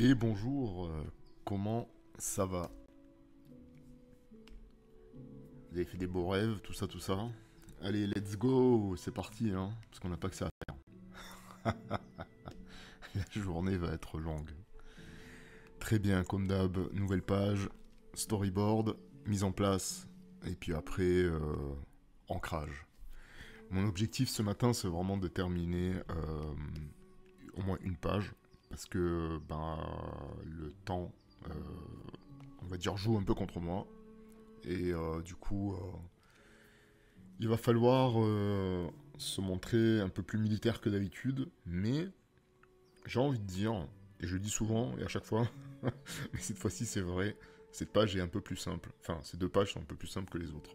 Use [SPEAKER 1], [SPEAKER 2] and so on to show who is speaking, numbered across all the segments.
[SPEAKER 1] Et bonjour, comment ça va? Vous avez fait des beaux rêves, tout ça, tout ça? Allez, let's go, c'est parti, hein, parce qu'on n'a pas que ça à faire. La journée va être longue. Très bien, comme d'hab, nouvelle page, storyboard, mise en place, et puis après, ancrage. Mon objectif ce matin, c'est vraiment de terminer au moins une page, parce que ben, le temps, euh, on va dire, joue un peu contre moi. Et du coup, il va falloir se montrer un peu plus militaire que d'habitude, mais j'ai envie de dire, et je le dis souvent et à chaque fois, mais cette fois-ci c'est vrai, cette page est un peu plus simple. Enfin, ces deux pages sont un peu plus simples que les autres.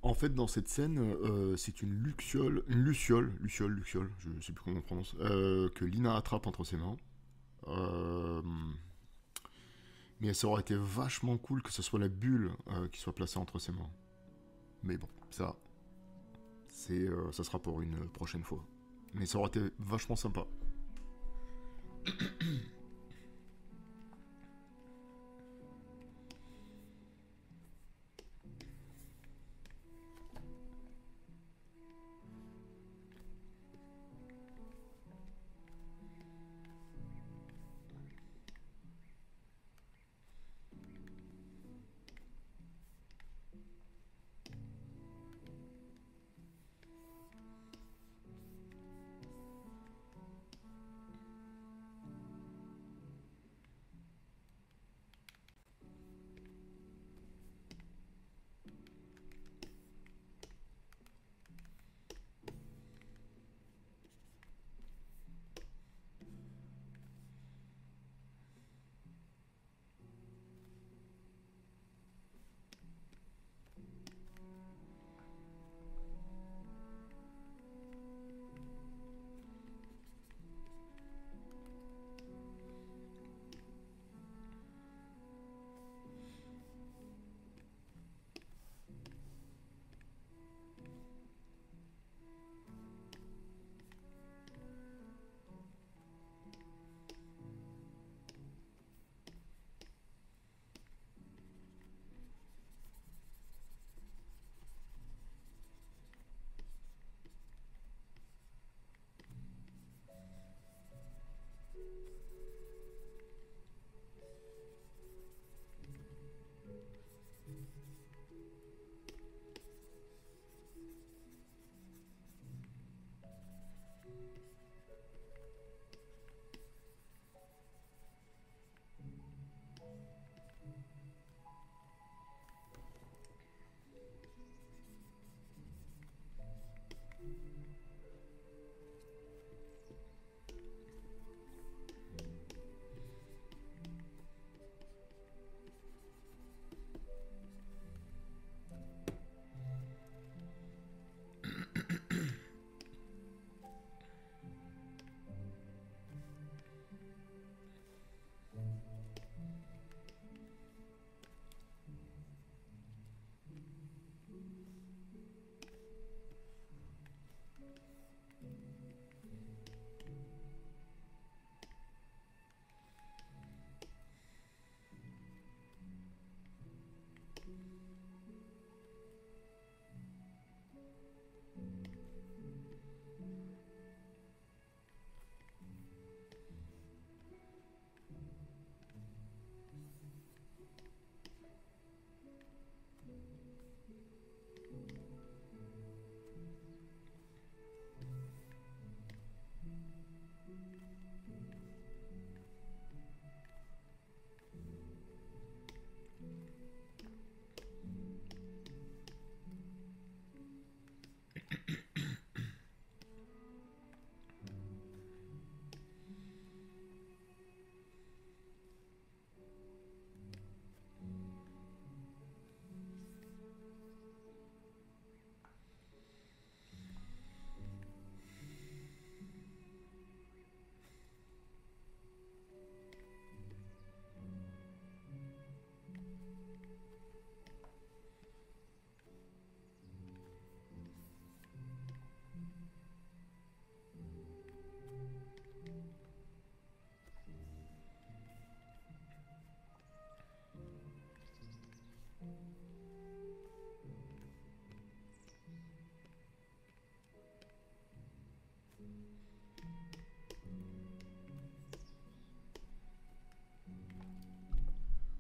[SPEAKER 1] En fait, dans cette scène, c'est une luciole, je sais plus comment on prononce, que Lina attrape entre ses mains. Euh, mais ça aurait été vachement cool que ce soit la bulle qui soit placée entre ses mains. Mais bon, ça sera pour une prochaine fois. Mais ça aurait été vachement sympa.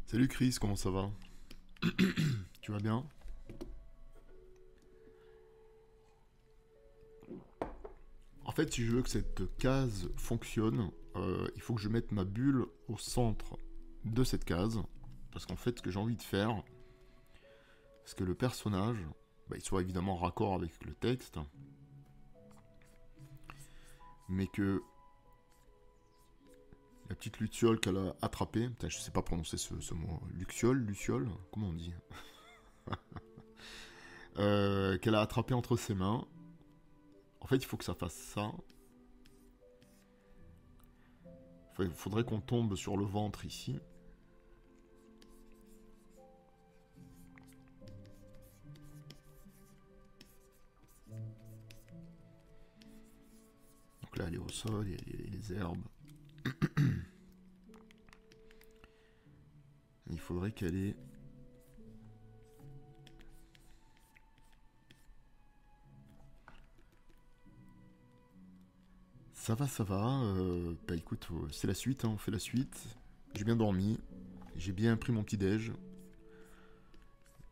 [SPEAKER 1] Salut Chris, comment ça va? Tu vas bien? En fait, si je veux que cette case fonctionne, il faut que je mette ma bulle au centre de cette case. Parce qu'en fait, ce que j'ai envie de faire, c'est que le personnage, il soit évidemment raccord avec le texte, mais que la petite luciole qu'elle a attrapée, putain, je sais pas prononcer ce mot, luciole, comment on dit? qu'elle a attrapé entre ses mains. En fait, il faut que ça fasse ça. Il faudrait qu'on tombe sur le ventre ici. Donc là, elle est au sol, il y a les herbes. Il faudrait qu'elle ait... Ça va, ça va. Bah écoute, c'est la suite, hein, on fait la suite. J'ai bien dormi. J'ai bien pris mon petit déj.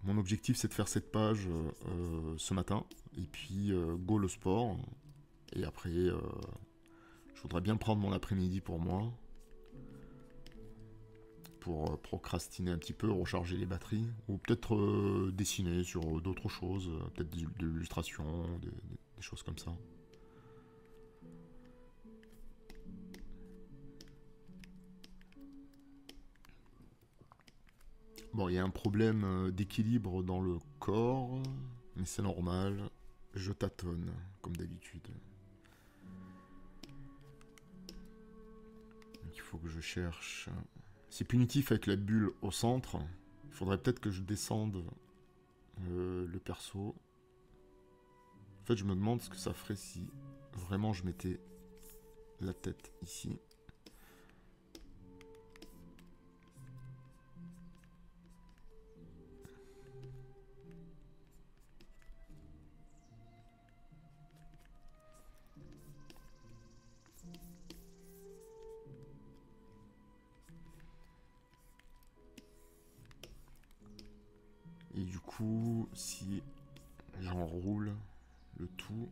[SPEAKER 1] Mon objectif, c'est de faire cette page ce matin. Et puis, go le sport. Et après, je voudrais bien prendre mon après-midi pour moi. Pour procrastiner un petit peu, recharger les batteries. Ou peut-être dessiner sur d'autres choses. Peut-être de l'illustration, des choses comme ça. Bon, il y a un problème d'équilibre dans le corps, mais c'est normal. Je tâtonne, comme d'habitude. Donc il faut que je cherche... C'est punitif avec la bulle au centre. Il faudrait peut-être que je descende le perso. En fait, je me demande ce que ça ferait si vraiment je mettais la tête ici. Et du coup, si j'enroule le tout...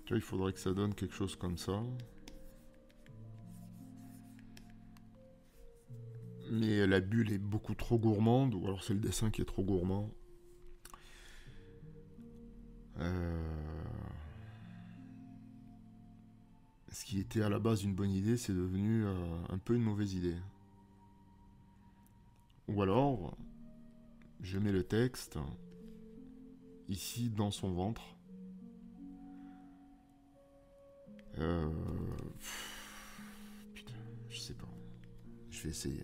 [SPEAKER 1] Tu vois, il faudrait que ça donne quelque chose comme ça. Mais la bulle est beaucoup trop gourmande, ou alors c'est le dessin qui est trop gourmand. Ce qui était à la base une bonne idée, c'est devenu un peu une mauvaise idée. Ou alors, je mets le texte ici dans son ventre. Putain, je sais pas. Je vais essayer.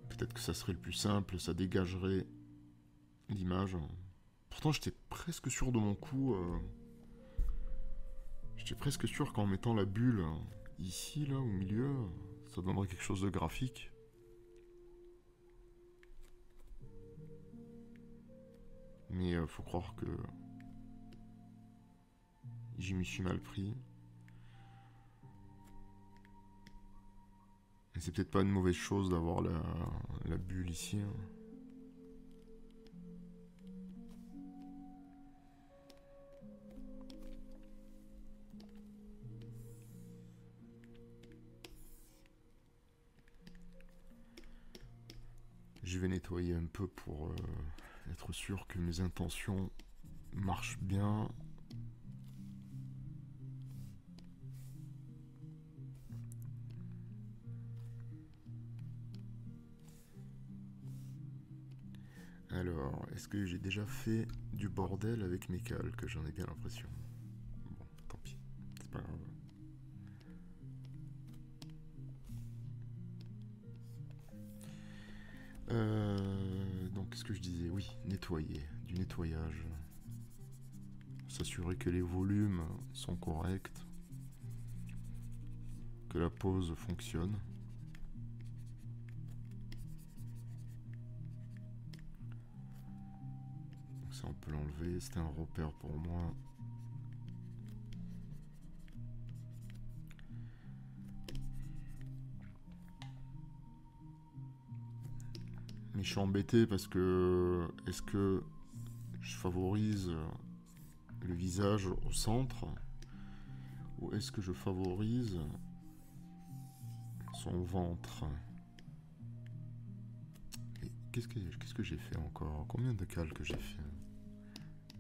[SPEAKER 1] Peut-être que ça serait le plus simple, ça dégagerait l'image. Pourtant, j'étais presque sûr de mon coup. J'étais presque sûr qu'en mettant la bulle ici, là, au milieu, ça donnerait quelque chose de graphique. Mais faut croire que j'y m'y suis mal pris. Et c'est peut-être pas une mauvaise chose d'avoir la bulle ici. Hein. Je vais nettoyer un peu pour être sûr que mes intentions marchent bien. Alors, est-ce que j'ai déjà fait du bordel avec mes calques? J'en ai bien l'impression. Bon, tant pis, c'est pas grave. Donc, qu'est-ce que je disais? Oui, nettoyer, du nettoyage. S'assurer que les volumes sont corrects, que la pose fonctionne. Donc ça, on peut l'enlever, c'était un repère pour moi. Mais je suis embêté parce que... Est-ce que je favorise le visage au centre, ou est-ce que je favorise son ventre? Qu'est-ce que j'ai fait encore? Combien de calques j'ai fait?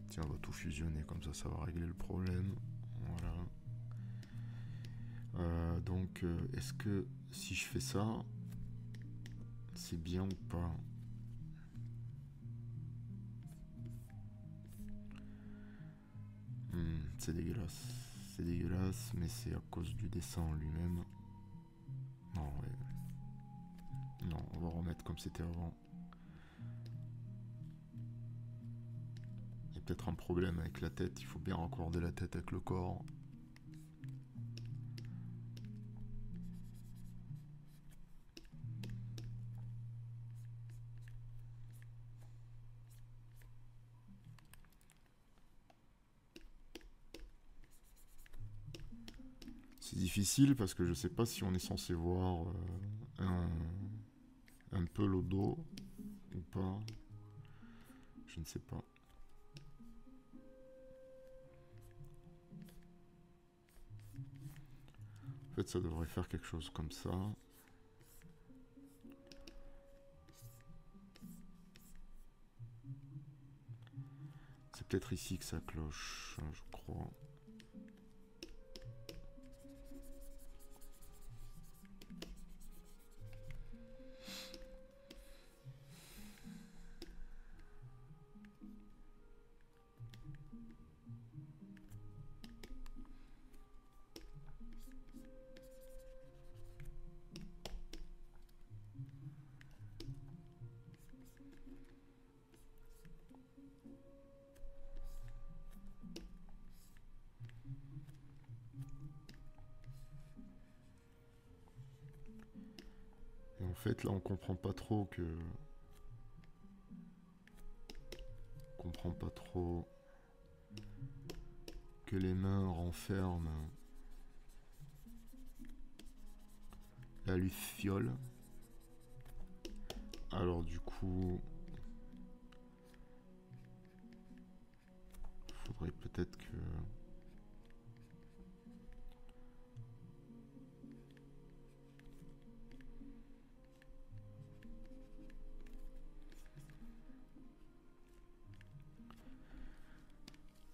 [SPEAKER 1] Tiens, on va tout fusionner, comme ça va régler le problème. Voilà. Donc, est-ce que si je fais ça, c'est bien ou pas? C'est dégueulasse. C'est dégueulasse, mais c'est à cause du dessin en lui-même. Non, ouais. Non, on va remettre comme c'était avant. Il y a peut-être un problème avec la tête. Il faut bien raccorder la tête avec le corps. C'est difficile parce que je sais pas si on est censé voir un peu le dos ou pas. Je ne sais pas. En fait, ça devrait faire quelque chose comme ça. C'est peut-être ici que ça cloche, je crois. Et en fait, là, on comprend pas trop que... On comprend pas trop que les mains renferment la luciole. Alors du coup, faudrait peut-être que...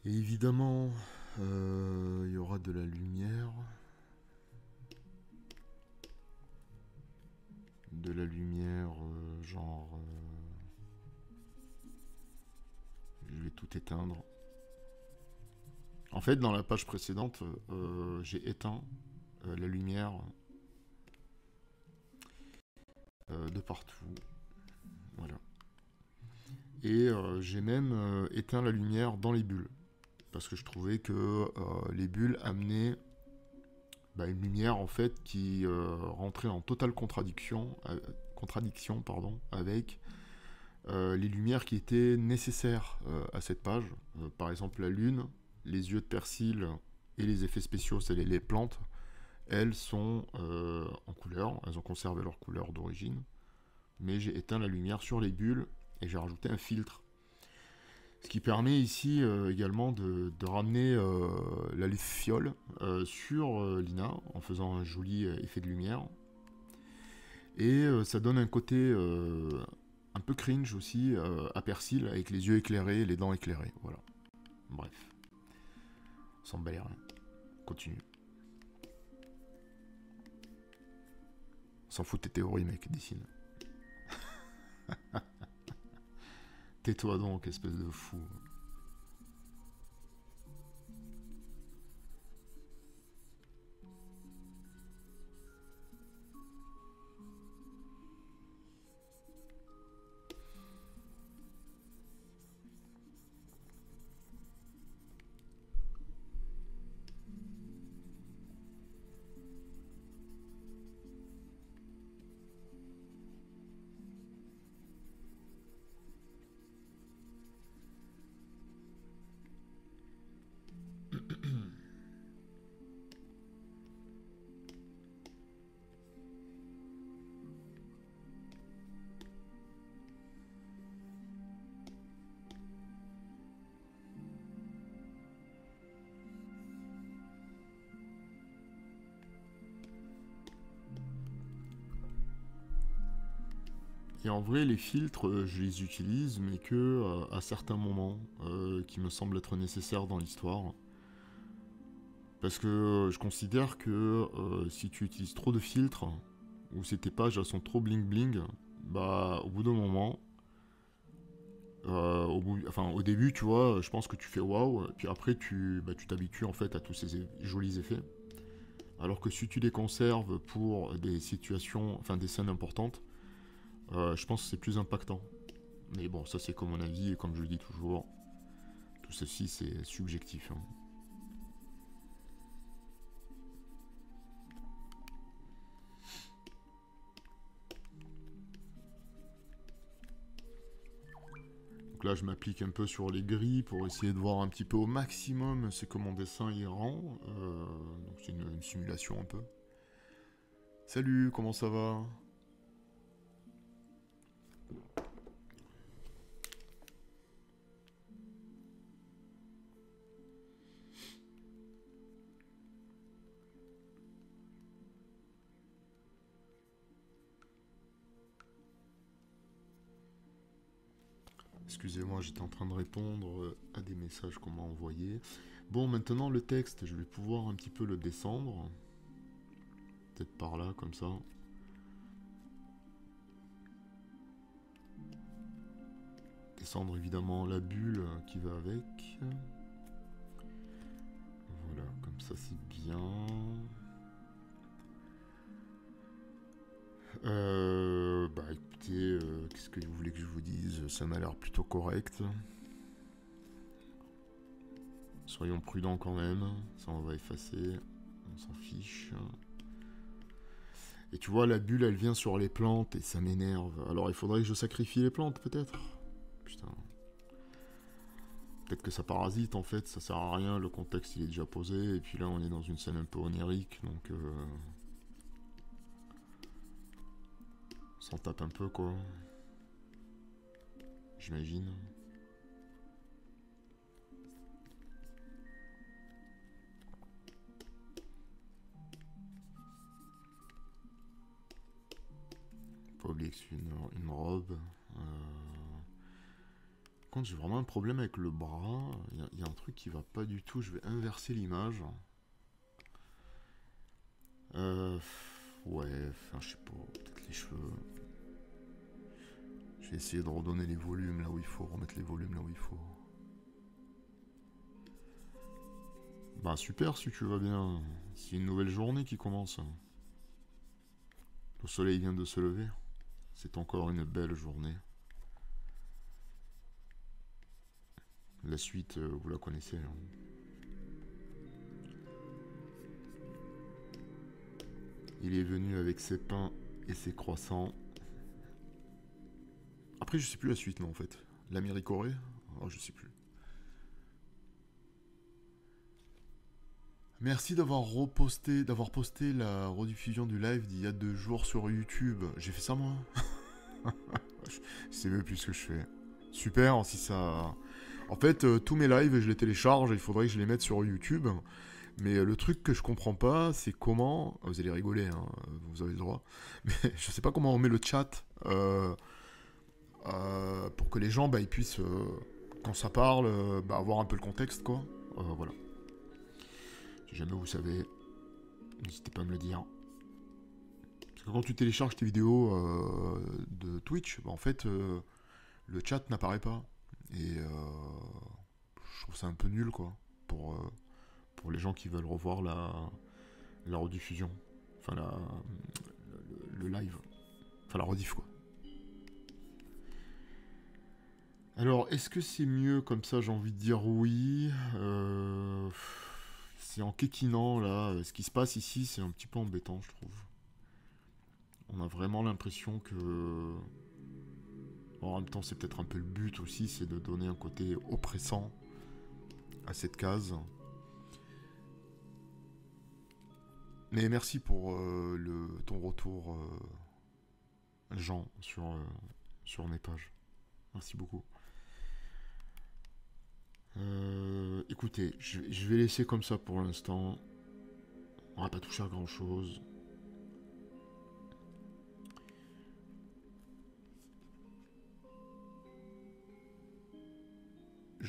[SPEAKER 1] Et évidemment, il y aura de la lumière. De la lumière, genre... je vais tout éteindre. En fait, dans la page précédente, j'ai éteint la lumière de partout. Voilà. Et j'ai même éteint la lumière dans les bulles. Parce que je trouvais que les bulles amenaient une lumière en fait qui rentrait en totale contradiction avec les lumières qui étaient nécessaires à cette page. Par exemple la lune, les yeux de persil et les effets spéciaux, c'est les plantes, elles sont en couleur, elles ont conservé leur couleur d'origine, mais j'ai éteint la lumière sur les bulles et j'ai rajouté un filtre. Ce qui permet ici également de ramener la luciole sur Lina en faisant un joli effet de lumière. Et ça donne un côté un peu cringe aussi à Persil avec les yeux éclairés et les dents éclairées. Voilà. Bref. On s'en bat les reins. Continue. On s'en fout de tes théories, mec, dessine. Tais-toi donc, espèce de fou. Et en vrai, les filtres, je les utilise, mais que à certains moments qui me semblent être nécessaires dans l'histoire. Parce que je considère que si tu utilises trop de filtres, ou si tes pages elles sont trop bling bling, bah au bout d'un moment, au début, tu vois, je pense que tu fais waouh, puis après tu t'habitues en fait à tous ces jolis effets. Alors que si tu les conserves pour des situations, enfin des scènes importantes, je pense que c'est plus impactant. Mais bon, ça c'est comme mon avis, et comme je le dis toujours, tout ceci c'est subjectif, hein. Donc là je m'applique un peu sur les gris pour essayer de voir un petit peu au maximum c'est que mon dessin y rend. Donc c'est une simulation un peu. Salut, comment ça va? Excusez-moi, j'étais en train de répondre à des messages qu'on m'a envoyés. Bon, maintenant le texte, je vais pouvoir un petit peu le descendre. Peut-être par là, comme ça. Descendre évidemment la bulle qui va avec. Voilà, comme ça c'est bien. Bah écoutez, qu'est-ce que vous voulez que je vous dise? Ça m'a l'air plutôt correct. Soyons prudents quand même. Ça on va effacer. On s'en fiche. Et tu vois, la bulle elle vient sur les plantes et ça m'énerve. Alors il faudrait que je sacrifie les plantes peut-être? Putain. Peut-être que ça parasite en fait, ça sert à rien, le contexte il est déjà posé, et puis là on est dans une scène un peu onirique, donc on s'en tape un peu quoi, j'imagine. Pas oublier que c'est une robe. Par contre j'ai vraiment un problème avec le bras, il y a un truc qui va pas du tout, je vais inverser l'image. Ouais, enfin je sais pas, peut-être les cheveux. Je vais essayer de redonner les volumes là où il faut, remettre les volumes là où il faut. Bah super si tu vas bien, c'est une nouvelle journée qui commence. Le soleil vient de se lever, c'est encore une belle journée. La suite, vous la connaissez, hein. Il est venu avec ses pains et ses croissants. Après, je sais plus la suite, non, en fait. L'Amérique Corée. Oh, je sais plus. Merci d'avoir posté la rediffusion du live d'il y a 2 jours sur YouTube. J'ai fait ça, moi. Je sais même plus ce que je fais. Super, si ça... En fait, tous mes lives, je les télécharge, il faudrait que je les mette sur YouTube. Mais le truc que je comprends pas, c'est comment... Vous allez rigoler, hein, vous avez le droit. Mais je sais pas comment on met le chat pour que les gens, bah, ils puissent, quand ça parle, bah, avoir un peu le contexte, quoi. Voilà. Si jamais vous savez, n'hésitez pas à me le dire. Parce que quand tu télécharges tes vidéos de Twitch, bah, en fait, le chat n'apparaît pas. Et je trouve ça un peu nul, quoi. Pour les gens qui veulent revoir la rediffusion. Enfin, le live. Enfin, la rediff, quoi. Alors, est-ce que c'est mieux comme ça? J'ai envie de dire oui. C'est en kékinant, là. Ce qui se passe ici, c'est un petit peu embêtant, je trouve. On a vraiment l'impression que... En même temps, c'est peut-être un peu le but aussi, c'est de donner un côté oppressant à cette case. Mais merci pour ton retour, Jean, sur mes pages. Merci beaucoup. Écoutez, je vais laisser comme ça pour l'instant. On va pas toucher à grand-chose.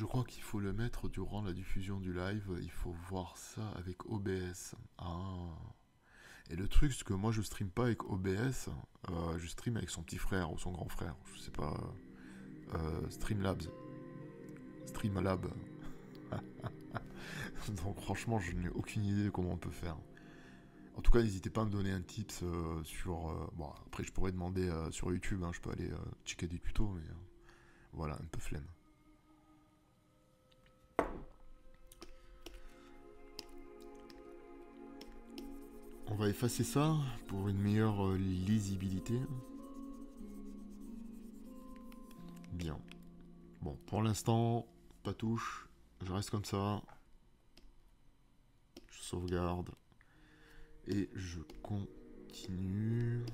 [SPEAKER 1] Je crois qu'il faut le mettre durant la diffusion du live. Il faut voir ça avec OBS. Ah. Et le truc, c'est que moi je stream pas avec OBS. Je stream avec son petit frère ou son grand frère. Je sais pas. Streamlabs. Streamlab. Donc franchement, je n'ai aucune idée de comment on peut faire. En tout cas, n'hésitez pas à me donner un tips sur... bon, après, je pourrais demander sur YouTube. Hein, je peux aller checker des tutos, mais voilà, un peu flemme. On va effacer ça pour une meilleure lisibilité. Bien. Bon, pour l'instant, pas touche. Je reste comme ça. Je sauvegarde. Et je continue.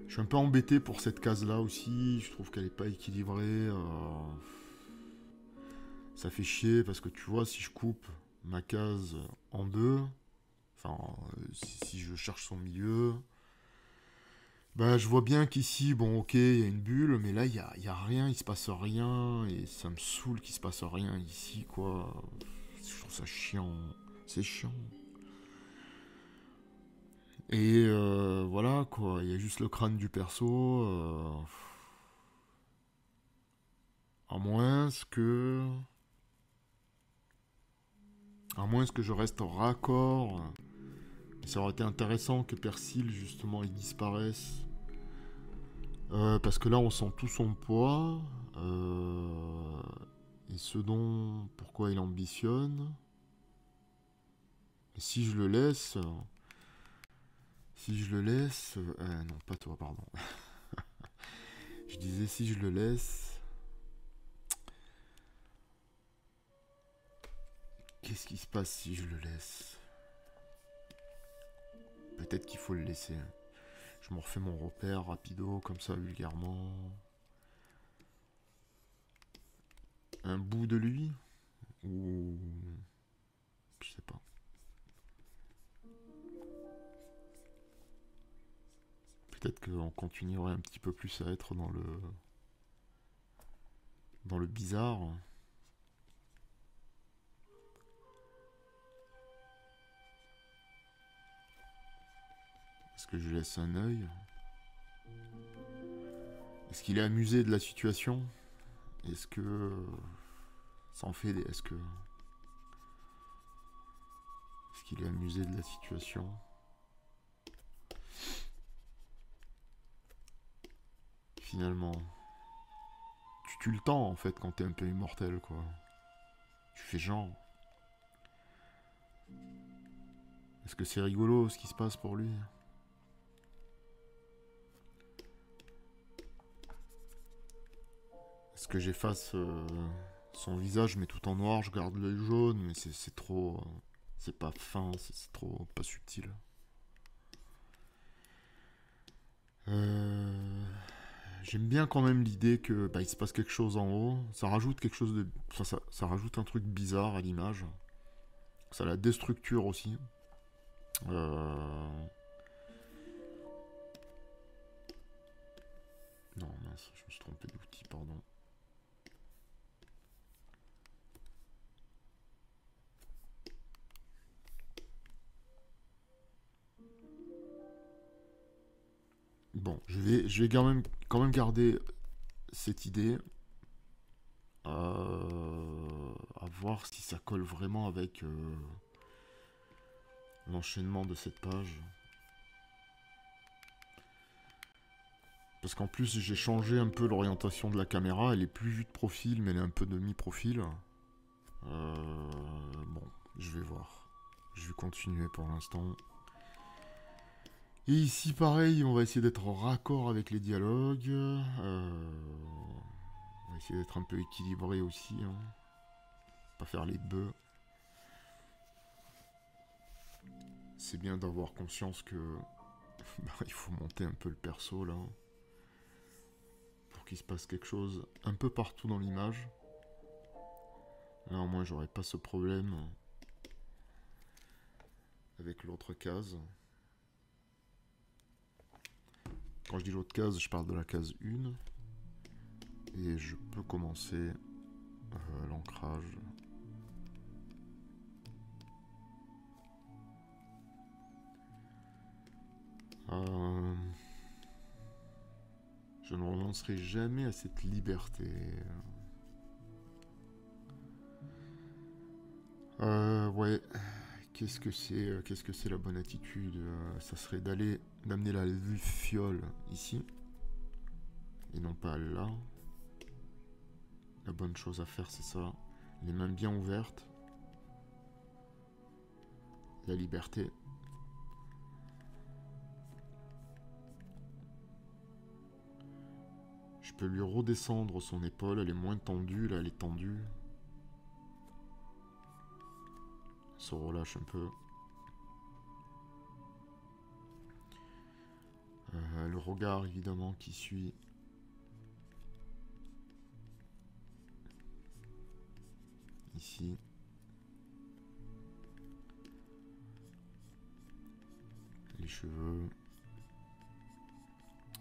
[SPEAKER 1] Je suis un peu embêté pour cette case-là aussi. Je trouve qu'elle n'est pas équilibrée. Ça fait chier parce que tu vois, si je coupe ma case en deux, enfin, si je cherche son milieu, bah, je vois bien qu'ici, bon, ok, il y a une bulle, mais là, il y a rien, il se passe rien, et ça me saoule qu'il se passe rien ici, quoi. Je trouve ça chiant. C'est chiant. Et voilà, quoi. Il y a juste le crâne du perso. À moins que... À moins que je reste raccord. Ça aurait été intéressant que Persil, justement, il disparaisse. Parce que là, on sent tout son poids. Et ce dont... Pourquoi il ambitionne. Et si je le laisse... Si je le laisse... non, pas toi, pardon. Je disais si je le laisse... Qu'est-ce qui se passe si je le laisse? Peut-être qu'il faut le laisser. Je me refais mon repère rapido, comme ça, vulgairement. Un bout de lui? Ou... Je sais pas. Peut-être qu'on continuerait un petit peu plus à être dans le... Dans le bizarre. Est-ce que je laisse un œil? Est-ce qu'il est amusé de la situation? Est-ce que... Ça en fait des... Est-ce qu'il est amusé de la situation? Finalement... Tu tues le temps, en fait, quand t'es un peu immortel, quoi. Tu fais genre... Est-ce que c'est rigolo, ce qui se passe pour lui? Est-ce que j'efface son visage, mais tout en noir, je garde l'œil jaune, mais c'est trop... c'est pas fin, c'est trop pas subtil. J'aime bien quand même l'idée que il se passe quelque chose en haut. Ça rajoute quelque chose de... Ça rajoute un truc bizarre à l'image. Ça la déstructure aussi. Non, mince, je me suis trompé d'outil, pardon. Bon, je vais quand même garder cette idée. À voir si ça colle vraiment avec l'enchaînement de cette page. Parce qu'en plus, j'ai changé un peu l'orientation de la caméra. Elle est plus vue de profil, mais elle est un peu demi-profil. Bon, je vais voir. Je vais continuer pour l'instant. Et ici, pareil, on va essayer d'être en raccord avec les dialogues. On va essayer d'être un peu équilibré aussi. Hein. Pas faire les bœufs. C'est bien d'avoir conscience que il faut monter un peu le perso là. Pour qu'il se passe quelque chose un peu partout dans l'image. Là au moins j'aurais pas ce problème avec l'autre case. Quand je dis l'autre case, je parle de la case 1. Et je peux commencer L'ancrage. Je ne renoncerai jamais à cette liberté. Ouais. Qu'est-ce que c'est la bonne attitude? Ça serait d'amener la fiole ici. Et non pas là. La bonne chose à faire, c'est ça. Les mains bien ouvertes. La liberté. Je peux lui redescendre son épaule. Elle est moins tendue. Là, elle est tendue. Elle se relâche un peu. Le regard, évidemment, qui suit. Ici. Les cheveux.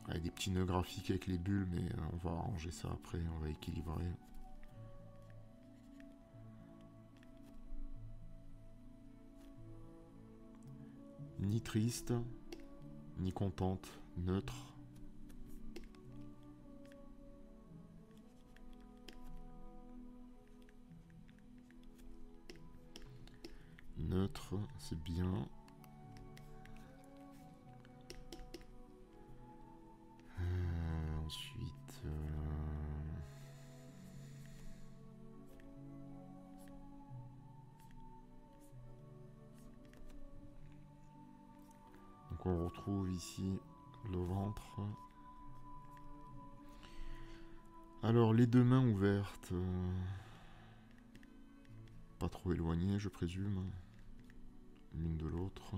[SPEAKER 1] Il y a des petits nœuds graphiques avec les bulles, mais on va arranger ça après, on va équilibrer. Ni triste, ni contente, neutre. Neutre, c'est bien. Ensuite... Donc on retrouve ici le ventre. Alors les deux mains ouvertes. Pas trop éloignées, je présume. L'une de l'autre.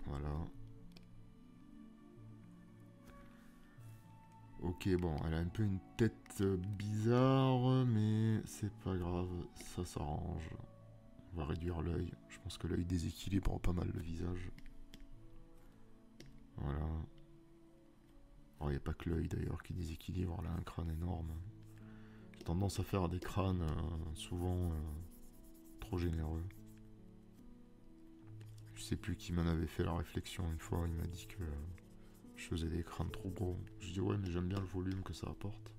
[SPEAKER 1] Voilà. Ok, bon, elle a un peu une tête bizarre, mais c'est pas grave, ça s'arrange. On va réduire l'œil. Je pense que l'œil déséquilibre pas mal le visage. Voilà. Il n'y a pas que l'œil d'ailleurs qui déséquilibre, elle a un crâne énorme. J'ai tendance à faire des crânes souvent trop généreux. Je sais plus qui m'en avait fait la réflexion une fois, il m'a dit que je faisais des crânes trop gros. Je dis ouais, mais j'aime bien le volume que ça apporte.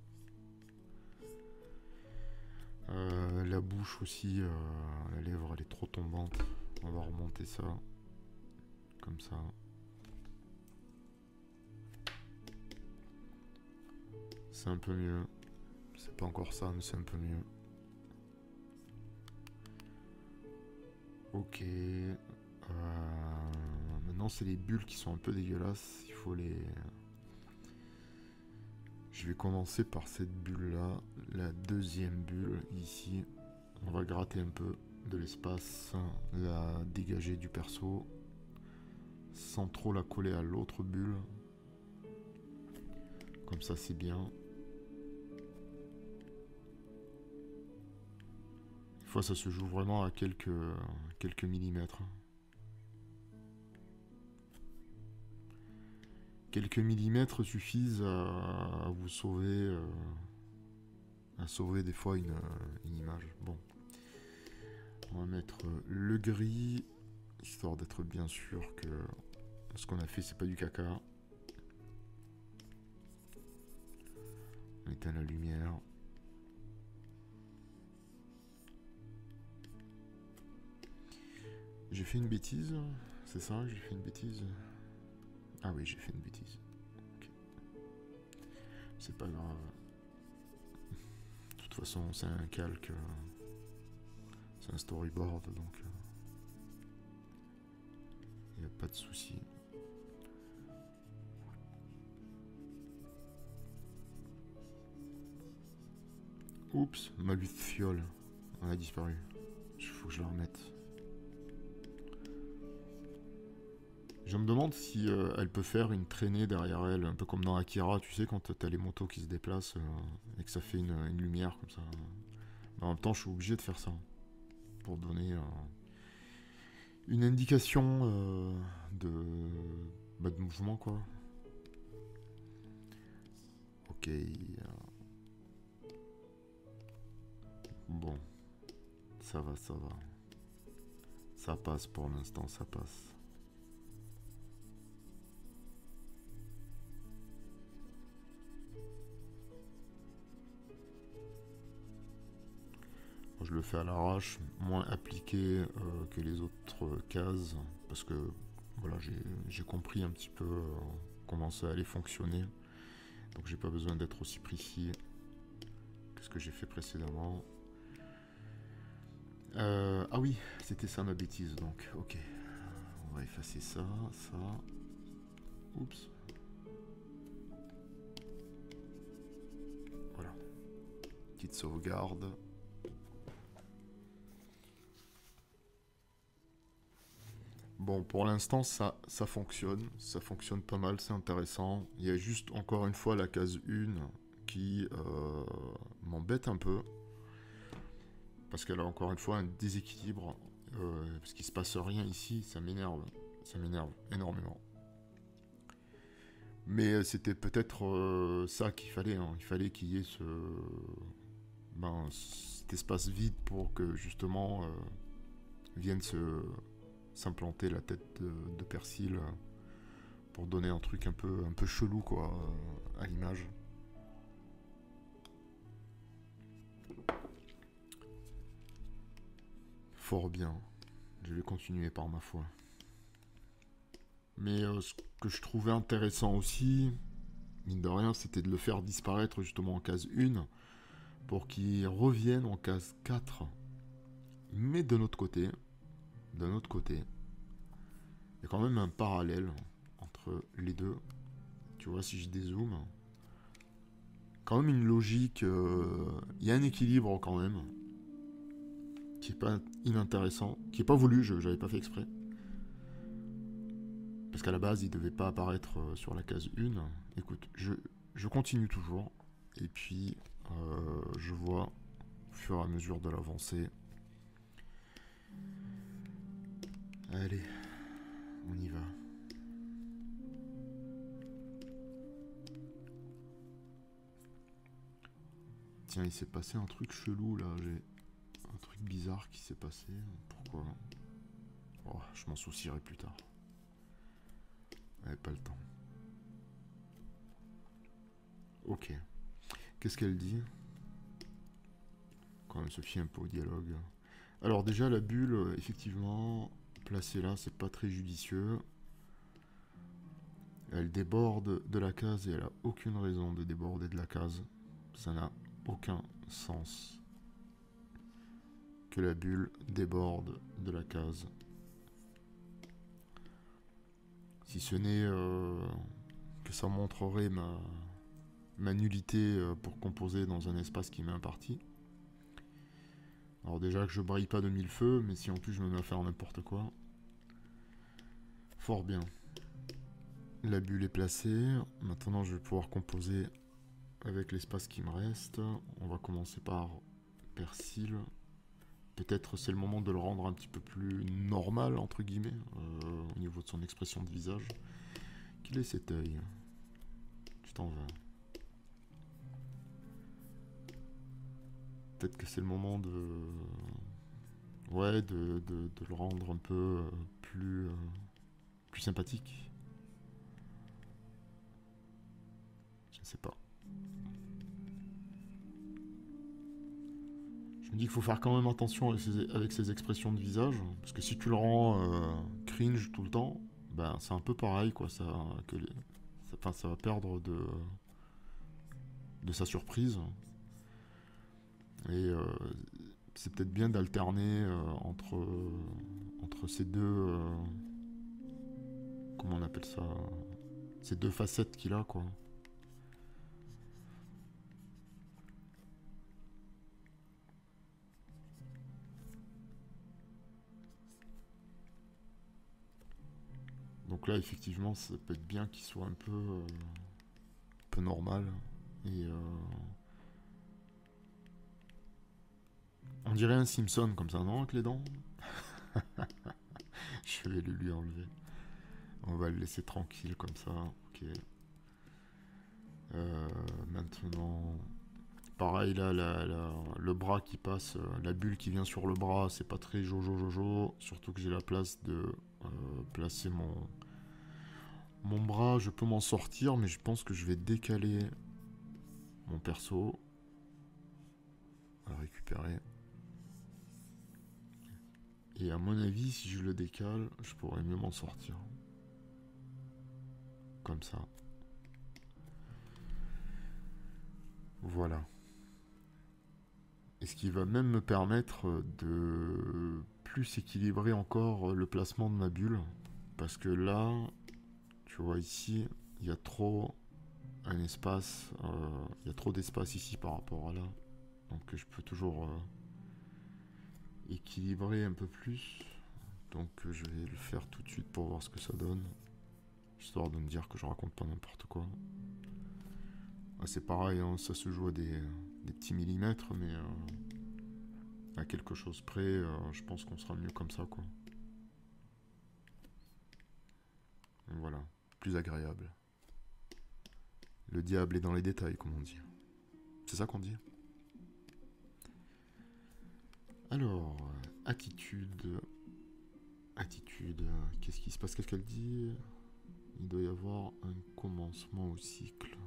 [SPEAKER 1] La bouche aussi, la lèvre elle est trop tombante. On va remonter ça. Comme ça. C'est un peu mieux. C'est pas encore ça, mais c'est un peu mieux. Ok. Maintenant, c'est les bulles qui sont un peu dégueulasses. Il faut les... Je vais commencer par cette bulle-là. La deuxième bulle, ici. On va gratter un peu de l'espace. La dégager du perso. Sans trop la coller à l'autre bulle. Comme ça, c'est bien. Des fois, ça se joue vraiment à quelques millimètres. Quelques millimètres suffisent à vous sauver, des fois une image. Bon, on va mettre le gris, histoire d'être bien sûr que ce qu'on a fait, c'est pas du caca. On éteint la lumière. J'ai fait une bêtise, c'est ça, j'ai fait une bêtise. Ah oui, j'ai fait une bêtise. Okay. C'est pas grave. De toute façon, c'est un calque. C'est un storyboard, donc... Il n'y a pas de souci. Oups, ma lutte fiole. Elle a disparu. Il faut que je la remette. Je me demande si elle peut faire une traînée derrière elle, un peu comme dans Akira, tu sais, quand t'as les motos qui se déplacent et que ça fait une lumière comme ça. Mais en même temps, je suis obligé de faire ça pour donner une indication de mouvement, quoi. Ok. Bon, ça va, ça va. Ça passe pour l'instant, ça passe. Moi, je le fais à l'arrache, moins appliqué que les autres cases, parce que voilà, j'ai compris un petit peu comment ça allait fonctionner. Donc j'ai pas besoin d'être aussi précis que ce que j'ai fait précédemment. Ah oui, c'était ça ma bêtise, donc ok. On va effacer ça, ça. Oups. Voilà. Petite sauvegarde. Bon, pour l'instant, ça fonctionne. Ça fonctionne pas mal, c'est intéressant. Il y a juste, encore une fois, la case 1 qui m'embête un peu. Parce qu'elle a encore une fois un déséquilibre. Parce qu'il se passe rien ici, ça m'énerve. Ça m'énerve énormément. Mais c'était peut-être ça qu'il fallait. Hein. Il fallait qu'il y ait cet espace vide pour que justement vienne s'implanter la tête de Persil pour donner un truc un peu chelou quoi à l'image. Fort bien. Je vais continuer par ma foi. Mais ce que je trouvais intéressant aussi, mine de rien, c'était de le faire disparaître justement en case 1 pour qu'il revienne en case 4. Mais de notre côté, il y a quand même un parallèle entre les deux. Tu vois, si je dézoome, quand même une logique, il y a un équilibre quand même, qui est pas inintéressant, qui est pas voulu, j'avais pas fait exprès. Parce qu'à la base, il devait pas apparaître sur la case 1. Écoute, je continue toujours, et puis je vois au fur et à mesure de l'avancée. Allez, on y va. Tiens, il s'est passé un truc chelou là, j'ai un truc bizarre qui s'est passé. Pourquoi? Oh, je m'en soucierai plus tard. J'avais pas le temps. Ok. Qu'est-ce qu'elle dit? Quand même se fie un peu au dialogue. Alors déjà, la bulle, effectivement, placée là, c'est pas très judicieux. Elle déborde de la case et elle a aucune raison de déborder de la case. Ça n'a aucun sens que la bulle déborde de la case. Si ce n'est que ça montrerait ma nullité pour composer dans un espace qui m'est imparti. Alors déjà que je brille pas de mille feux, mais si en plus je me mets à faire n'importe quoi. Fort bien. La bulle est placée. Maintenant je vais pouvoir composer avec l'espace qui me reste. On va commencer par Persil. Peut-être c'est le moment de le rendre un petit peu plus normal, entre guillemets, au niveau de son expression de visage. Qu'il ait cet œil. Tu t'en vas. Peut-être que c'est le moment de... Ouais, de le rendre un peu plus sympathique. Je ne sais pas. Je me dis qu'il faut faire quand même attention avec ses expressions de visage, parce que si tu le rends cringe tout le temps, ben c'est un peu pareil, quoi. Ça va perdre de sa surprise. Et c'est peut-être bien d'alterner entre ces deux... comment on appelle ça? Ces deux facettes qu'il a, quoi. Donc là, effectivement, ça peut être bien qu'il soit un peu normal. Et on dirait un Simpson comme ça, non, avec les dents? Je vais le lui enlever. On va le laisser tranquille comme ça. Ok. Maintenant, Pareil là, le bras qui passe, la bulle qui vient sur le bras, c'est pas très jojo. Surtout que j'ai la place de placer mon bras. Je peux m'en sortir, mais je pense que je vais décaler mon perso. À le récupérer. Et à mon avis, si je le décale, je pourrais mieux m'en sortir. Comme ça. Voilà. Et ce qui va même me permettre de plus équilibrer encore le placement de ma bulle. Parce que là, tu vois ici, il y a trop un espace. Il y a trop d'espace ici par rapport à là. Donc je peux toujours équilibrer un peu plus. Donc je vais le faire tout de suite pour voir ce que ça donne. Histoire de me dire que je raconte pas n'importe quoi. Ah, c'est pareil, hein, ça se joue à des petits millimètres, mais à quelque chose près, je pense qu'on sera mieux comme ça, quoi. Voilà, plus agréable. Le diable est dans les détails, comme on dit. C'est ça qu'on dit. Alors, attitude. Attitude, qu'est-ce qui se passe? Qu'est-ce qu'elle dit? Il doit y avoir un commencement au cycle.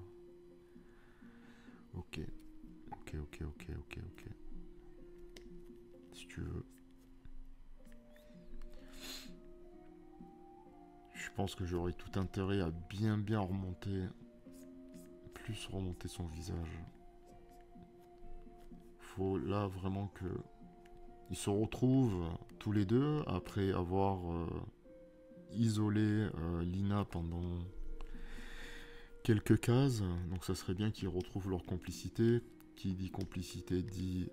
[SPEAKER 1] Ok. Ok. Si tu veux. Je pense que j'aurais tout intérêt à bien remonter. Plus remonter son visage. Faut là vraiment que ils se retrouvent tous les deux après avoir isolé Lina pendant quelques cases. Donc ça serait bien qu'ils retrouvent leur complicité. Qui dit complicité dit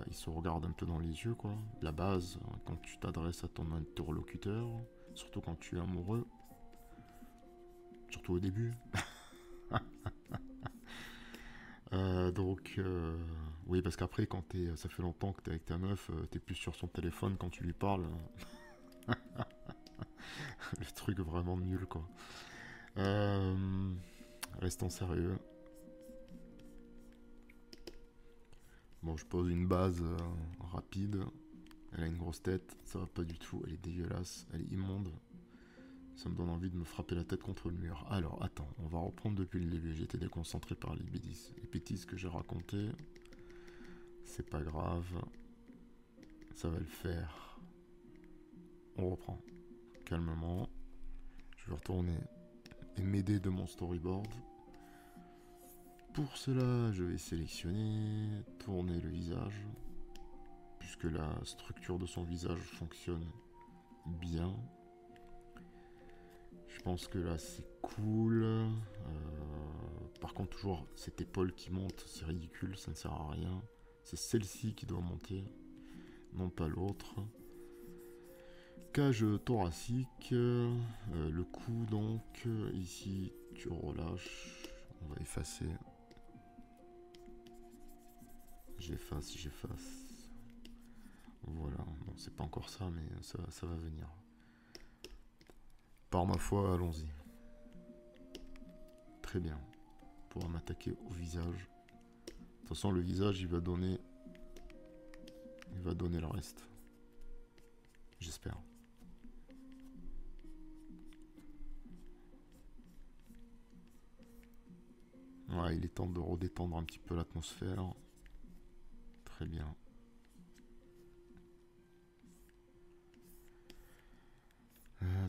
[SPEAKER 1] ils se regardent un peu dans les yeux, quoi. La base, quand tu t'adresses à ton interlocuteur, surtout quand tu es amoureux, surtout au début. Oui, parce qu'après, quand ça fait longtemps que t'es avec ta meuf, t'es plus sur son téléphone quand tu lui parles. Le truc vraiment nul, quoi. Restons sérieux. Bon, je pose une base rapide. Elle a une grosse tête, ça va pas du tout. Elle est dégueulasse, elle est immonde. Ça me donne envie de me frapper la tête contre le mur. Alors, attends, on va reprendre depuis le début. J'étais déconcentré par les bêtises que j'ai racontées. C'est pas grave. Ça va le faire. On reprend. Calmement. Je vais retourner et m'aider de mon storyboard. Pour cela, je vais sélectionner, tourner le visage. Puisque la structure de son visage fonctionne bien. Je pense que là c'est cool. Par contre toujours cette épaule qui monte, c'est ridicule, ça ne sert à rien. C'est celle-ci qui doit monter, non pas l'autre. Cage thoracique, le cou donc, ici tu relâches, on va effacer. J'efface. Voilà, bon c'est pas encore ça mais ça va venir. Par ma foi, allons-y. Très bien. On pourra m'attaquer au visage. De toute façon, le visage, il va donner le reste. J'espère. Ouais, il est temps de redétendre un petit peu l'atmosphère. Très bien.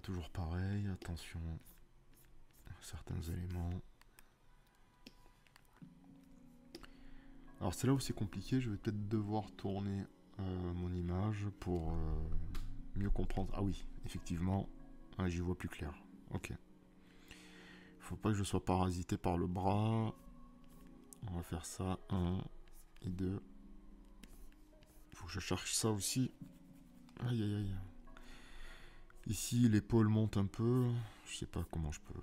[SPEAKER 1] Toujours pareil, attention à certains éléments. Alors c'est là où c'est compliqué, je vais peut-être devoir tourner mon image pour mieux comprendre. Ah oui, effectivement, j'y vois plus clair. Ok. Faut pas que je sois parasité par le bras. On va faire ça, 1 et 2. Faut que je cherche ça aussi. Aïe. Ici, l'épaule monte un peu. Je sais pas comment je peux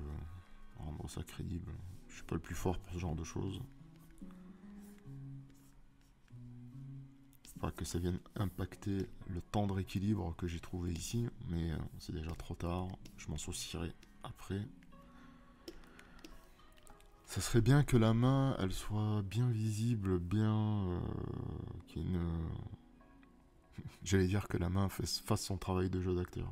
[SPEAKER 1] rendre ça crédible. Je suis pas le plus fort pour ce genre de choses. Pas que ça vienne impacter le tendre équilibre que j'ai trouvé ici, mais c'est déjà trop tard. Je m'en soucierai après. Ça serait bien que la main, elle soit bien visible, bien... qu'il y ait une... J'allais dire que la main fasse son travail de jeu d'acteur.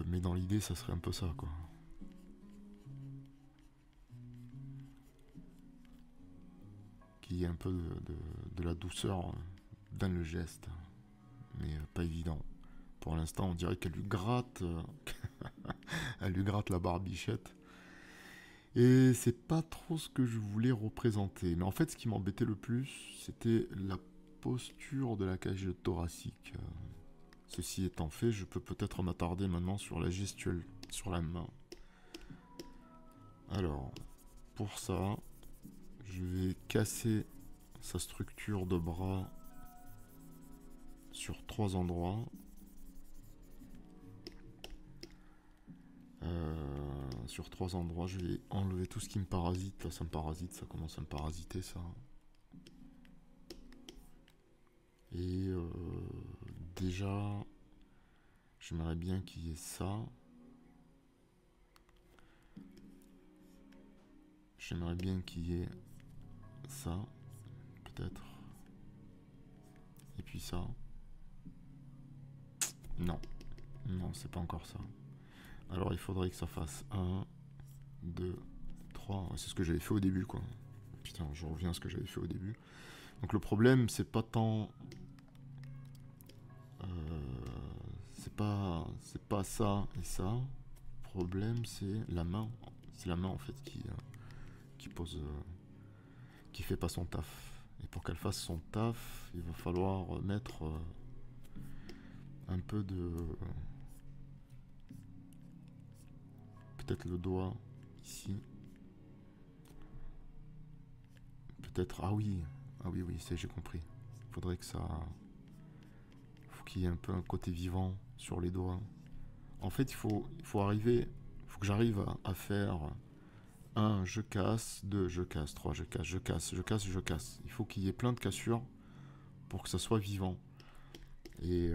[SPEAKER 1] Mais dans l'idée, ça serait un peu ça, quoi. Qu'il y ait un peu de la douceur dans le geste. Mais pas évident. Pour l'instant, on dirait qu'elle lui gratte... elle lui gratte la barbichette. Et c'est pas trop ce que je voulais représenter. Mais en fait, ce qui m'embêtait le plus, c'était la posture de la cage thoracique. Ceci étant fait, je peux peut-être m'attarder maintenant sur la gestuelle, sur la main. Alors, pour ça, je vais casser sa structure de bras sur 3 endroits. Sur 3 endroits, je vais enlever tout ce qui me parasite. Là, ça me parasite, ça commence à me parasiter, ça. Et déjà, j'aimerais bien qu'il y ait ça. J'aimerais bien qu'il y ait ça, peut-être. Et puis ça. Non. Non, c'est pas encore ça. Alors, il faudrait que ça fasse 1, 2, 3. Ouais, c'est ce que j'avais fait au début, quoi. Putain, je reviens à ce que j'avais fait au début. Donc, le problème, c'est pas tant... c'est pas ça et ça. Le problème, c'est la main. C'est la main, en fait, qui pose... qui fait pas son taf. Et pour qu'elle fasse son taf, il va falloir mettre un peu de... peut-être le doigt ici. Peut-être... Ah oui, oui, j'ai compris. Il faudrait que ça... faut qu'il y ait un peu un côté vivant sur les doigts. En fait, il faut arriver... il faut que j'arrive à faire 1, je casse, 2, je casse, 3, je casse, je casse, je casse, je casse. Il faut qu'il y ait plein de cassures pour que ça soit vivant. Et...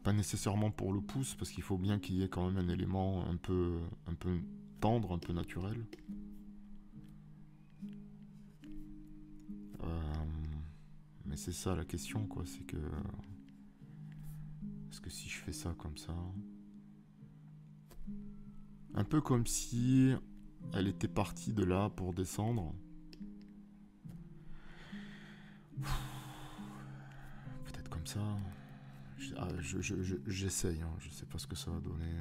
[SPEAKER 1] pas nécessairement pour le pouce, parce qu'il faut bien qu'il y ait quand même un élément un peu tendre, un peu naturel. Mais c'est ça la question, quoi. C'est que... est-ce que si je fais ça comme ça... un peu comme si elle était partie de là pour descendre. Peut-être comme ça. J'essaye, hein. Je sais pas ce que ça va donner.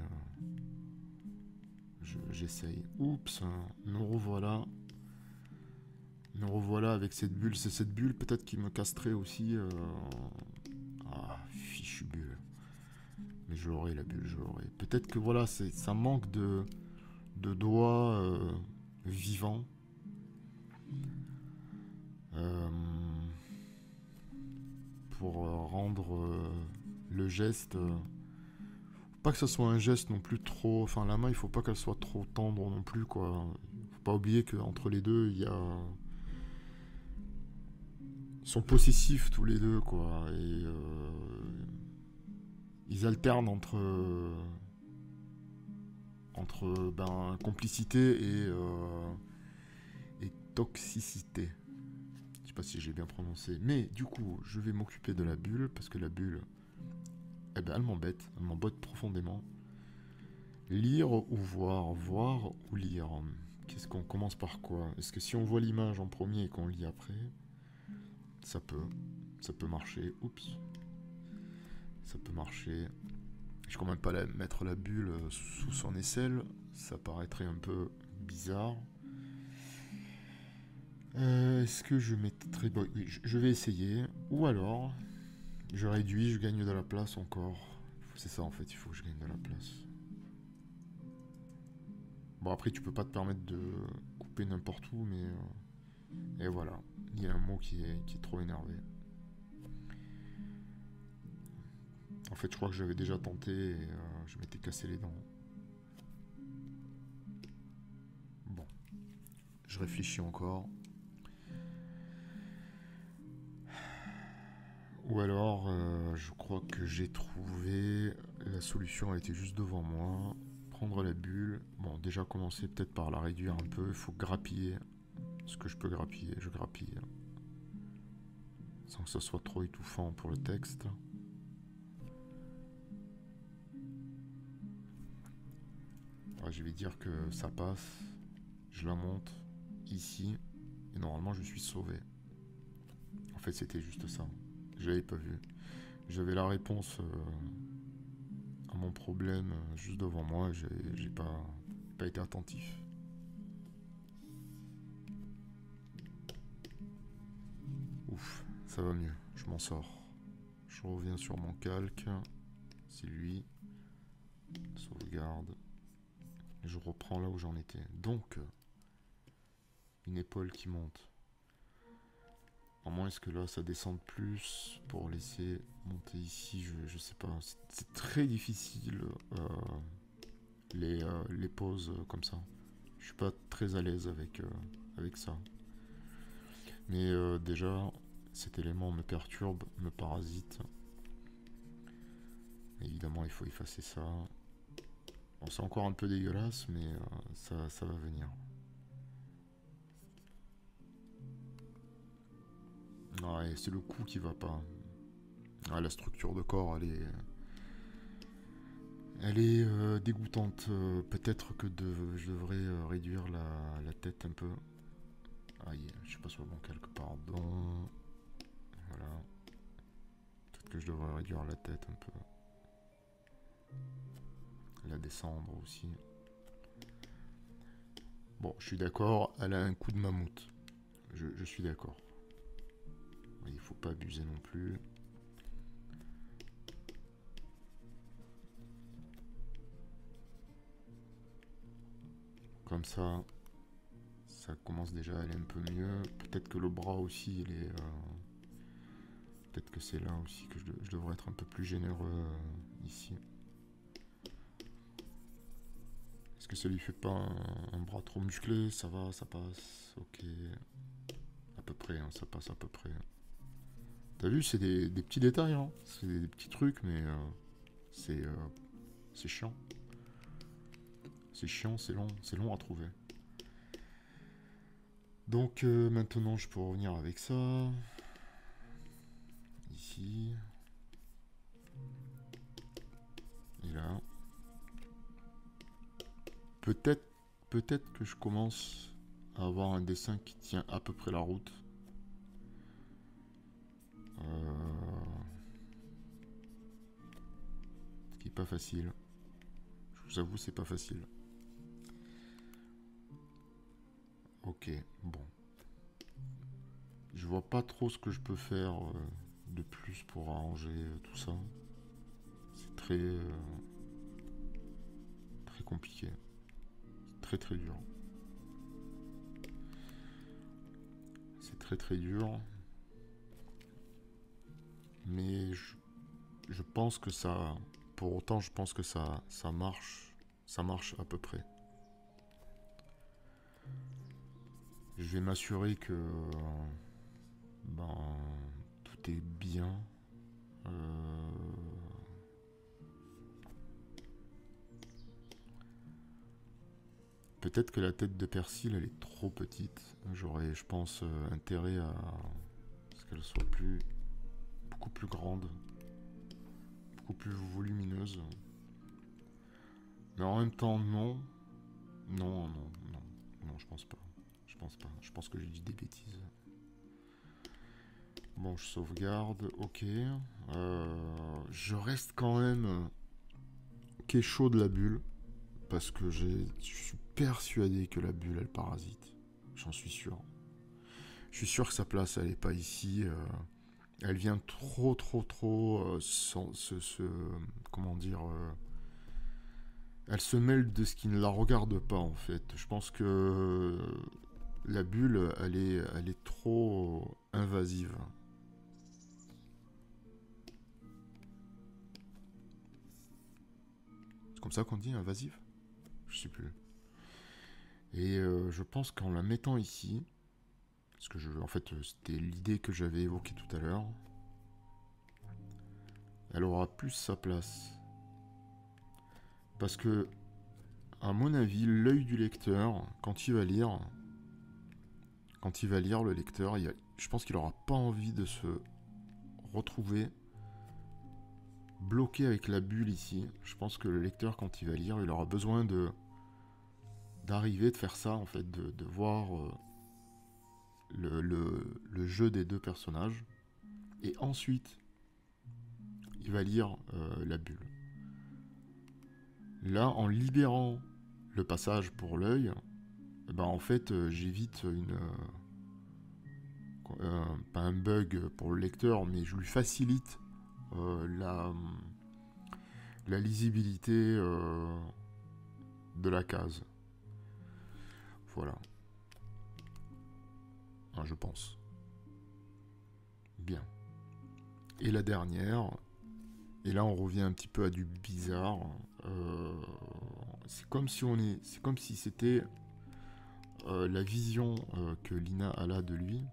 [SPEAKER 1] J'essaye. Oups, nous revoilà. Nous revoilà avec cette bulle. C'est cette bulle peut-être qui me casterait aussi. Ah, fichu bulle. Mais je l'aurai la bulle, je l'aurai. Peut-être que voilà, ça manque de doigts vivants. Pour rendre le geste... pas que ce soit un geste non plus trop... enfin, la main, il faut pas qu'elle soit trop tendre non plus, quoi. Faut pas oublier qu'entre les deux, il y a... ils sont possessifs tous les deux, quoi. Et ils alternent entre complicité et toxicité. Je sais pas si j'ai bien prononcé. Mais du coup, je vais m'occuper de la bulle, parce que la bulle, eh ben, elle m'embête profondément. Lire ou voir, voir ou lire. Qu'est-ce qu'on commence par quoi? Est-ce que si on voit l'image en premier et qu'on lit après, ça peut marcher. Oups. Ça peut marcher. Je ne vais quand même pas mettre la bulle sous son aisselle, ça paraîtrait un peu bizarre. Est-ce que je mettrai... bon, oui, je vais essayer. Ou alors, je réduis, je gagne de la place encore. C'est ça en fait, il faut que je gagne de la place. Bon, après, tu peux pas te permettre de couper n'importe où, mais... et voilà, il y a un mot qui est trop énervé. En fait, je crois que j'avais déjà tenté et je m'étais cassé les dents. Bon, je réfléchis encore. Ou alors, je crois que j'ai trouvé la solution, elle était juste devant moi. prendre la bulle. Bon, déjà commencer peut-être par la réduire un peu. Il faut grappiller. Ce que je peux grappiller, je grappille. Sans que ça soit trop étouffant pour le texte. Ouais, je vais dire que ça passe. Je la monte ici. Et normalement, je suis sauvé. En fait, c'était juste ça. Je l'avais pas vu. J'avais la réponse à mon problème juste devant moi. J'ai pas été attentif. Ouf, ça va mieux. Je m'en sors. Je reviens sur mon calque. C'est lui. Sauvegarde. Je reprends là où j'en étais. Donc, une épaule qui monte. À moins est-ce que là ça descende plus pour laisser monter ici, je sais pas. C'est très difficile les poses comme ça. Je suis pas très à l'aise avec ça. Mais déjà, cet élément me perturbe, me parasite. Évidemment, il faut effacer ça. Bon, c'est encore un peu dégueulasse, mais ça va venir. Ouais, c'est le cou qui va pas. Ah, la structure de corps, elle est dégoûtante. Peut-être que je devrais réduire la tête un peu. Aïe, je suis pas sur le bon calque, pardon. Voilà. Peut-être que je devrais réduire la tête un peu. La descendre aussi. Bon, je suis d'accord, elle a un coup de mammouth. Je suis d'accord. Il faut pas abuser non plus. Comme ça commence déjà à aller un peu mieux. Peut-être que le bras aussi, il est... peut-être que c'est là aussi que je devrais être un peu plus généreux ici. Est-ce que ça lui fait pas un bras trop musclé? Ça va, ça passe. Ok. À peu près, hein, ça passe à peu près. T'as vu, c'est des petits détails, hein. C'est des petits trucs, mais c'est chiant. C'est chiant, c'est long à trouver. Donc maintenant, je peux revenir avec ça. Ici. Et là. Peut-être que je commence à avoir un dessin qui tient à peu près la route. Ce qui est pas facile. Je vous avoue, c'est pas facile. Ok, bon. Je vois pas trop ce que je peux faire de plus pour arranger tout ça. C'est très compliqué. C'est très dur. C'est très dur. Mais je pense que ça... Pour autant, je pense que ça marche. Ça marche à peu près. Je vais m'assurer que... ben, tout est bien. Peut-être que la tête de Persil, elle est trop petite. J'aurais, je pense, intérêt à ce qu'elle soit beaucoup plus grande. Beaucoup plus volumineuse. Mais en même temps, non. Non, je pense pas. Je pense pas. Je pense que j'ai dit des bêtises. Bon, je sauvegarde. Ok. Je reste quand même chaud de la bulle. Parce que je suis persuadé que la bulle, elle parasite. J'en suis sûr. Je suis sûr que sa place, elle est pas ici. Elle vient trop comment dire... elle se mêle de ce qui ne la regarde pas, en fait. Je pense que la bulle, elle est trop invasive. C'est comme ça qu'on dit, invasive? Je sais plus. Et je pense qu'en la mettant ici, parce que en fait, c'était l'idée que j'avais évoquée tout à l'heure, elle aura plus sa place. Parce que à mon avis, l'œil du lecteur, quand il va lire, le lecteur, je pense qu'il n'aura pas envie de se retrouver bloqué avec la bulle ici. Je pense que le lecteur, quand il va lire, il aura besoin d'arriver, de faire ça, en fait, de voir le jeu des deux personnages. Et ensuite, il va lire la bulle. Là, en libérant le passage pour l'œil, ben en fait, j'évite pas un bug pour le lecteur, mais je lui facilite la lisibilité de la case. Voilà. Hein, je pense. Bien. Et la dernière, et là on revient un petit peu à du bizarre. C'est comme si c'était la vision que Lina a là de lui.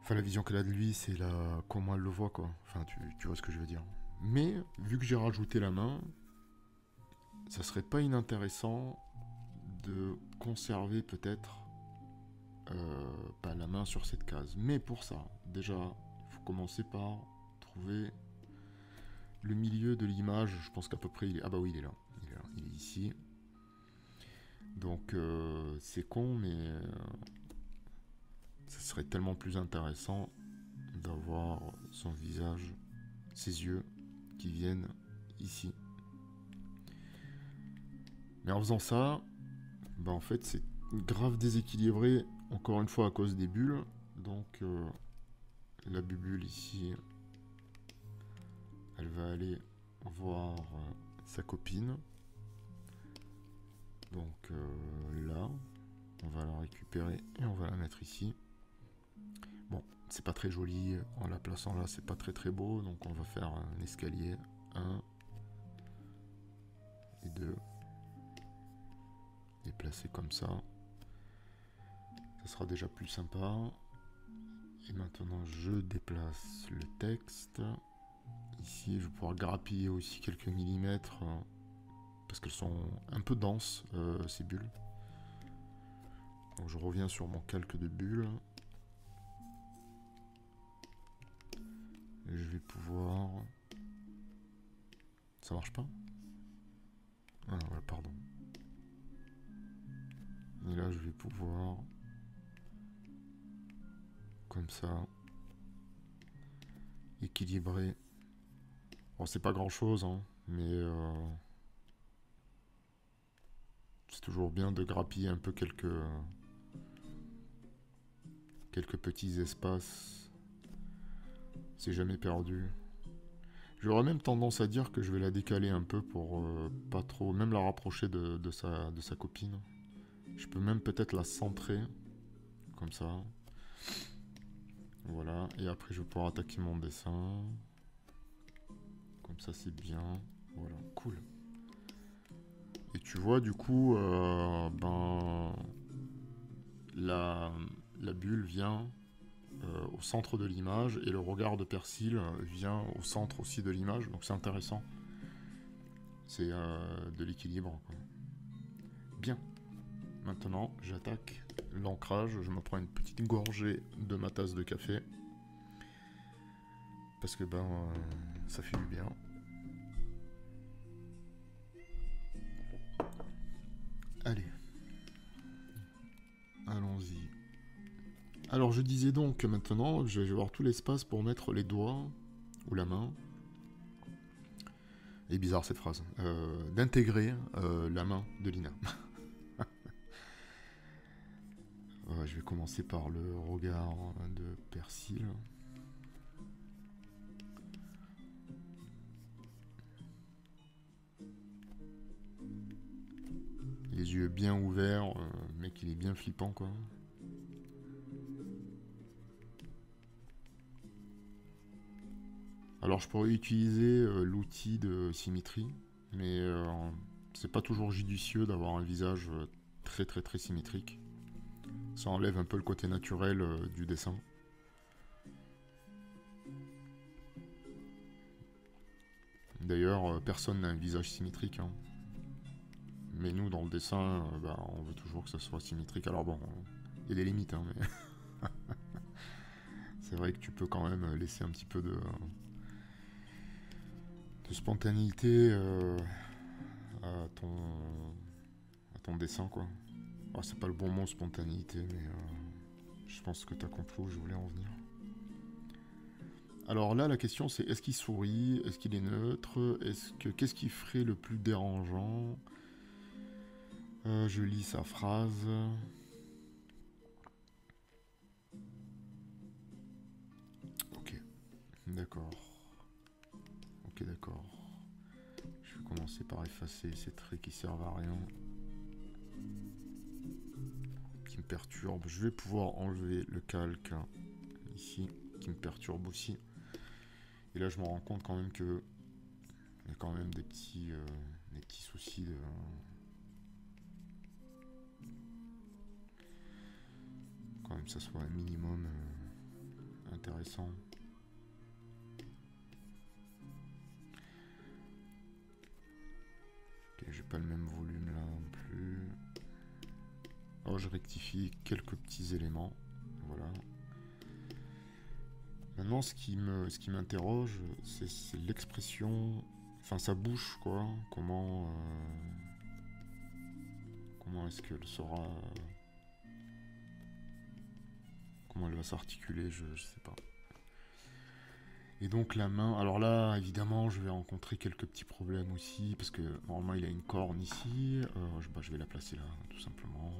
[SPEAKER 1] Enfin, la vision qu'elle a de lui, c'est comment elle le voit, quoi. Enfin, tu vois ce que je veux dire. Mais, vu que j'ai rajouté la main, ça serait pas inintéressant de conserver peut-être la main sur cette case. Mais pour ça, déjà, il faut commencer par trouver le milieu de l'image. Je pense qu'à peu près il est... Ah bah oui, il est là. Il est ici. Donc, c'est con, mais... ça serait tellement plus intéressant d'avoir son visage, ses yeux qui viennent ici. Mais en faisant ça, bah en fait c'est grave déséquilibré, encore une fois à cause des bulles. Donc la bubule ici, elle va aller voir sa copine. Donc là, on va la récupérer et on va la mettre ici. Bon, c'est pas très joli, en la plaçant là, c'est pas très très beau, donc on va faire un escalier, 1 et 2, les placer comme ça, ça sera déjà plus sympa. Et maintenant je déplace le texte, ici je vais pouvoir grappiller aussi quelques millimètres, parce qu'elles sont un peu denses, ces bulles. Donc je reviens sur mon calque de bulles. Et je vais pouvoir... Ça marche pas? Ah ouais, pardon. Et là, je vais pouvoir... Comme ça... équilibrer. Bon, c'est pas grand-chose, hein, mais... c'est toujours bien de grappiller un peu quelques petits espaces. C'est jamais perdu. J'aurais même tendance à dire que je vais la décaler un peu pour pas trop, même la rapprocher de sa copine. Je peux même peut-être la centrer, comme ça. Voilà, et après je vais pouvoir attaquer mon dessin. Comme ça c'est bien. Voilà, cool. Et tu vois du coup, la bulle vient au centre de l'image et le regard de Persil vient au centre aussi de l'image, donc c'est intéressant. C'est de l'équilibre. Bien. Maintenant, j'attaque l'ancrage. Je me prends une petite gorgée de ma tasse de café. Parce que ça fait du bien. Allez. Allons-y. Alors je disais donc que maintenant, je vais avoir tout l'espace pour mettre les doigts ou la main. Et bizarre cette phrase. D'intégrer la main de Lina. Je vais commencer par le regard de Persil. Les yeux bien ouverts, le mec il est bien flippant quoi. Alors je pourrais utiliser l'outil de symétrie, mais c'est pas toujours judicieux d'avoir un visage très très très symétrique. Ça enlève un peu le côté naturel du dessin. D'ailleurs, personne n'a un visage symétrique, hein. Mais nous, dans le dessin, bah, on veut toujours que ça soit symétrique. Alors bon, il y a des limites, hein, mais c'est vrai que tu peux quand même laisser un petit peu de spontanéité à ton dessin, quoi. Alors, c'est pas le bon mot, spontanéité, mais je pense que t'as compris où je voulais en venir. Alors là, la question c'est est-ce qu'il sourit? Est-ce qu'il est neutre? Qu'est-ce qui ferait le plus dérangeant? Je lis sa phrase. Ok, d'accord. Ok, d'accord. Je vais commencer par effacer ces traits qui servent à rien, qui me perturbent. Je vais pouvoir enlever le calque ici, qui me perturbe aussi. Et là, je me rends compte quand même que il y a quand même des petits soucis de... Quand même, ça soit un minimum intéressant. Ok, j'ai pas le même volume là non plus. Oh, je rectifie quelques petits éléments. Voilà. Maintenant, ce qui m'interroge, c'est l'expression... Enfin, sa bouche, quoi. Comment est-ce qu'elle sera... Comment elle va s'articuler, je sais pas. Et donc la main, alors là, évidemment, je vais rencontrer quelques petits problèmes aussi, parce que normalement, il a une corne ici. Je vais la placer là, tout simplement.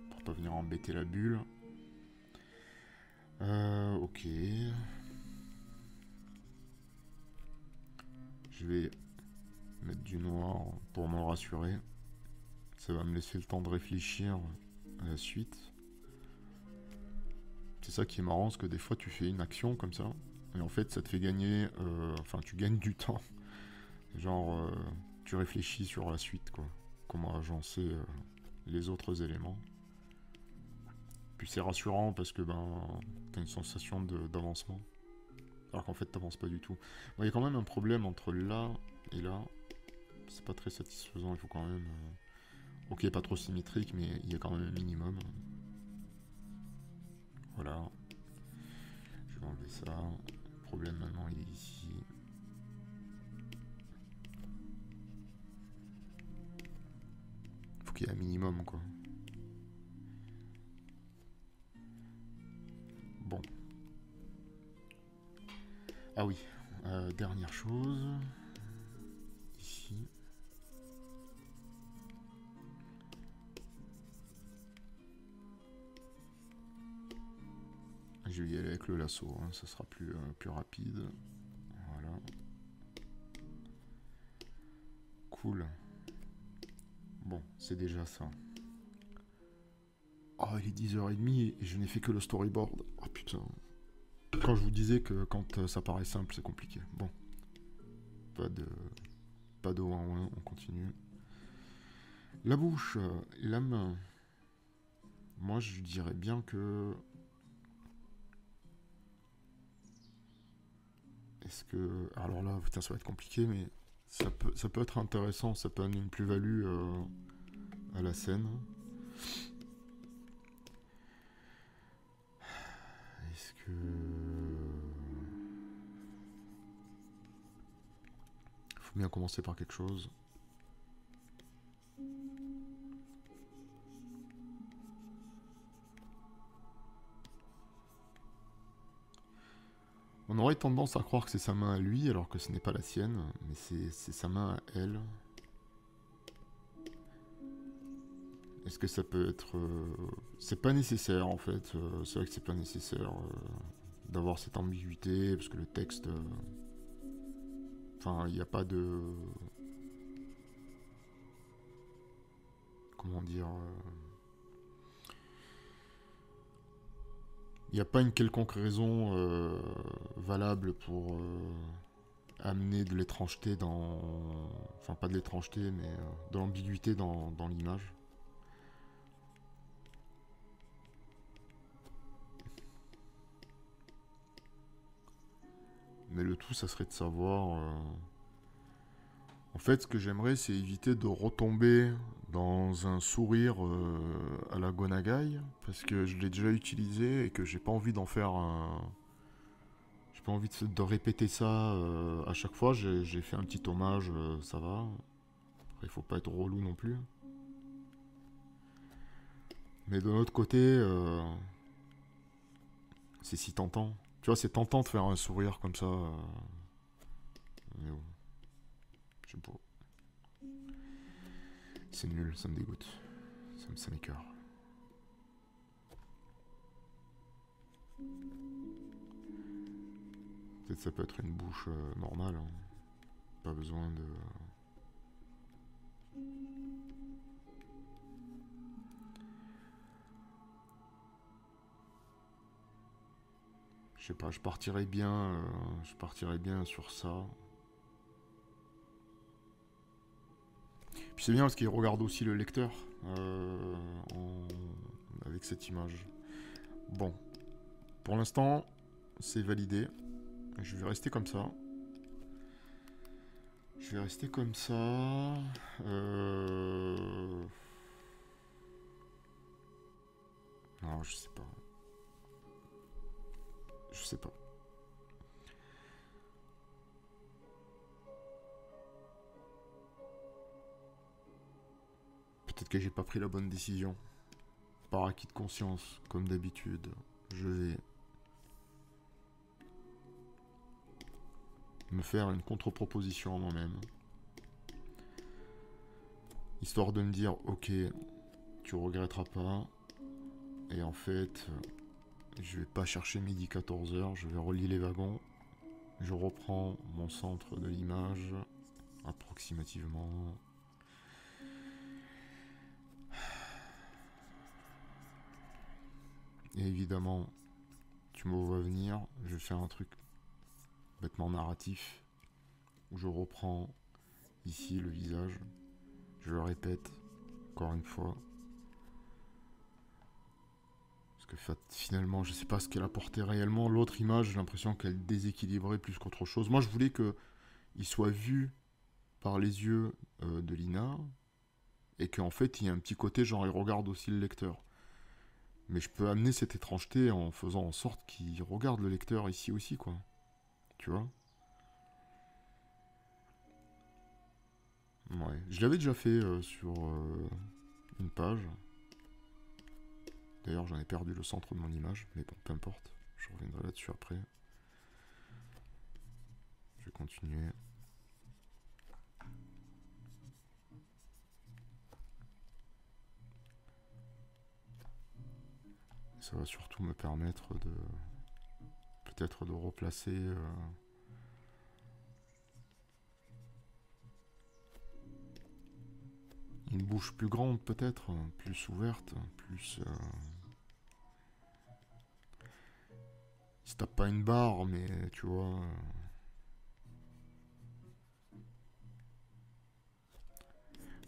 [SPEAKER 1] Pour pas venir embêter la bulle. Ok. Je vais mettre du noir pour me rassurer. Ça va me laisser le temps de réfléchir à la suite. C'est ça qui est marrant, parce que des fois tu fais une action comme ça, et en fait ça te fait gagner, enfin tu gagnes du temps. Genre tu réfléchis sur la suite, quoi. Comment agencer les autres éléments. Puis c'est rassurant parce que t'as une sensation d'avancement. Alors qu'en fait t'avances pas du tout. Bon, il y a quand même un problème entre là et là. C'est pas très satisfaisant, il faut quand même... Ok, pas trop symétrique, mais il y a quand même un minimum. Voilà. Je vais enlever ça. Le problème maintenant il est ici. Faut qu'il y ait un minimum, quoi. Bon. Ah oui. Dernière chose. Ici. Je vais y aller avec le lasso, hein, ça sera plus rapide. Voilà. Cool. Bon, c'est déjà ça. Oh, il est 10h30 et je n'ai fait que le storyboard. Oh putain. Quand je vous disais que quand ça paraît simple, c'est compliqué. Bon. Pas de ouin ouin, on continue. La bouche, la main. Moi, je dirais bien que... Est-ce que... Alors là, putain, ça va être compliqué, mais ça peut être intéressant, ça peut amener une plus-value à la scène. Est-ce que... Faut bien commencer par quelque chose. On aurait tendance à croire que c'est sa main à lui, alors que ce n'est pas la sienne, mais c'est sa main à elle. Est-ce que ça peut être... C'est pas nécessaire, en fait. C'est vrai que c'est pas nécessaire d'avoir cette ambiguïté, parce que le texte... Enfin, il n'y a pas de... Comment dire... Il n'y a pas une quelconque raison valable pour amener de l'étrangeté dans... Enfin, pas de l'étrangeté, mais de l'ambiguïté dans l'image. Mais le tout, ça serait de savoir En fait, ce que j'aimerais, c'est éviter de retomber dans un sourire à la Gonagai, parce que je l'ai déjà utilisé et que j'ai pas envie d'en faire un... J'ai pas envie de répéter ça à chaque fois. J'ai fait un petit hommage, ça va. Après, il faut pas être relou non plus. Mais de l'autre côté, c'est si tentant. Tu vois, c'est tentant de faire un sourire comme ça. Mais bon, je sais pas. C'est nul, ça me dégoûte. Ça m'écoeure. Peut-être ça peut être une bouche normale. Hein. Pas besoin de... Je sais pas, je partirais bien sur ça. Puis c'est bien parce qu'il regarde aussi le lecteur avec cette image. Bon, pour l'instant, c'est validé. Je vais rester comme ça. Non, je sais pas. Je sais pas. Peut-être que j'ai pas pris la bonne décision. Par acquis de conscience, comme d'habitude, je vais me faire une contre-proposition à moi-même. Histoire de me dire, ok, tu regretteras pas. Et en fait, je vais pas chercher midi 14h, je vais relier les wagons. Je reprends mon centre de l'image, approximativement. Et évidemment, tu me vois venir, je vais faire un truc bêtement narratif, où je reprends ici le visage. Je le répète, encore une fois. Parce que finalement, je sais pas ce qu'elle apportait réellement. L'autre image, j'ai l'impression qu'elle déséquilibrait plus qu'autre chose. Moi, je voulais qu'il soit vu par les yeux de Lina, et qu'en fait, il y a un petit côté genre, il regarde aussi le lecteur. Mais je peux amener cette étrangeté en faisant en sorte qu'il regarde le lecteur ici aussi, quoi. Tu vois? Ouais. Je l'avais déjà fait sur une page. D'ailleurs, j'en ai perdu le centre de mon image, mais bon, peu importe. Je reviendrai là-dessus après. Je vais continuer. Ça va surtout me permettre de... peut-être de replacer... une bouche plus grande, peut-être, plus ouverte, plus... il se tape pas une barre, mais tu vois...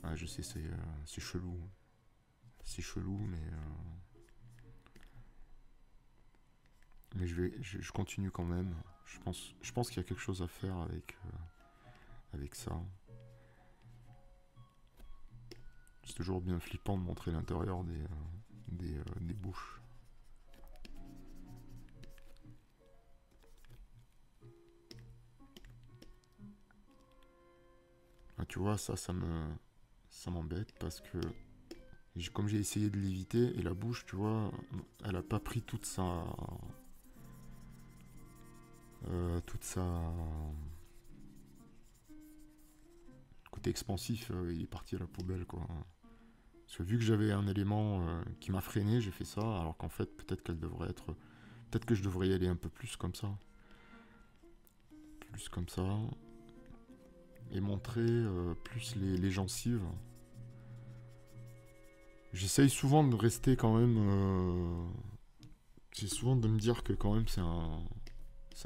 [SPEAKER 1] Ah, je sais, c'est chelou. C'est chelou, mais je continue quand même. Je pense qu'il y a quelque chose à faire avec ça. C'est toujours bien flippant de montrer l'intérieur des bouches. Ah, tu vois, ça m'embête parce que comme j'ai essayé de l'éviter, et la bouche, tu vois, elle a pas pris toute sa côté expansif, il est parti à la poubelle, quoi. Parce que vu que j'avais un élément qui m'a freiné, j'ai fait ça, alors qu'en fait, peut-être que je devrais y aller un peu plus comme ça. Plus comme ça. Et montrer plus les gencives. J'essaye souvent de rester quand même... J'essaie souvent de me dire que quand même c'est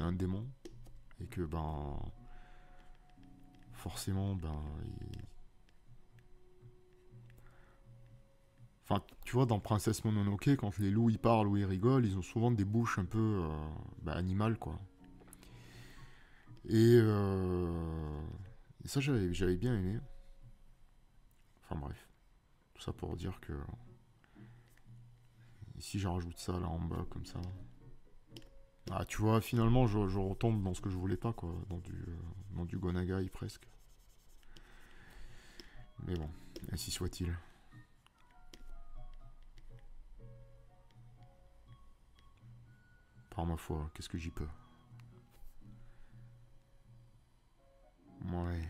[SPEAKER 1] un démon. Et que ben... forcément, ben... Enfin, tu vois, dans Princesse Mononoke, quand les loups ils parlent ou ils rigolent, ils ont souvent des bouches un peu animales, quoi. Et Et ça, j'avais bien aimé. Enfin bref. Tout ça pour dire que... Ici, je rajoute ça là en bas, comme ça. Ah, tu vois, finalement, je retombe dans ce que je voulais pas, quoi. Dans du Gonagai, presque. Mais bon, ainsi soit-il. Par ma foi, qu'est-ce que j'y peux? Ouais.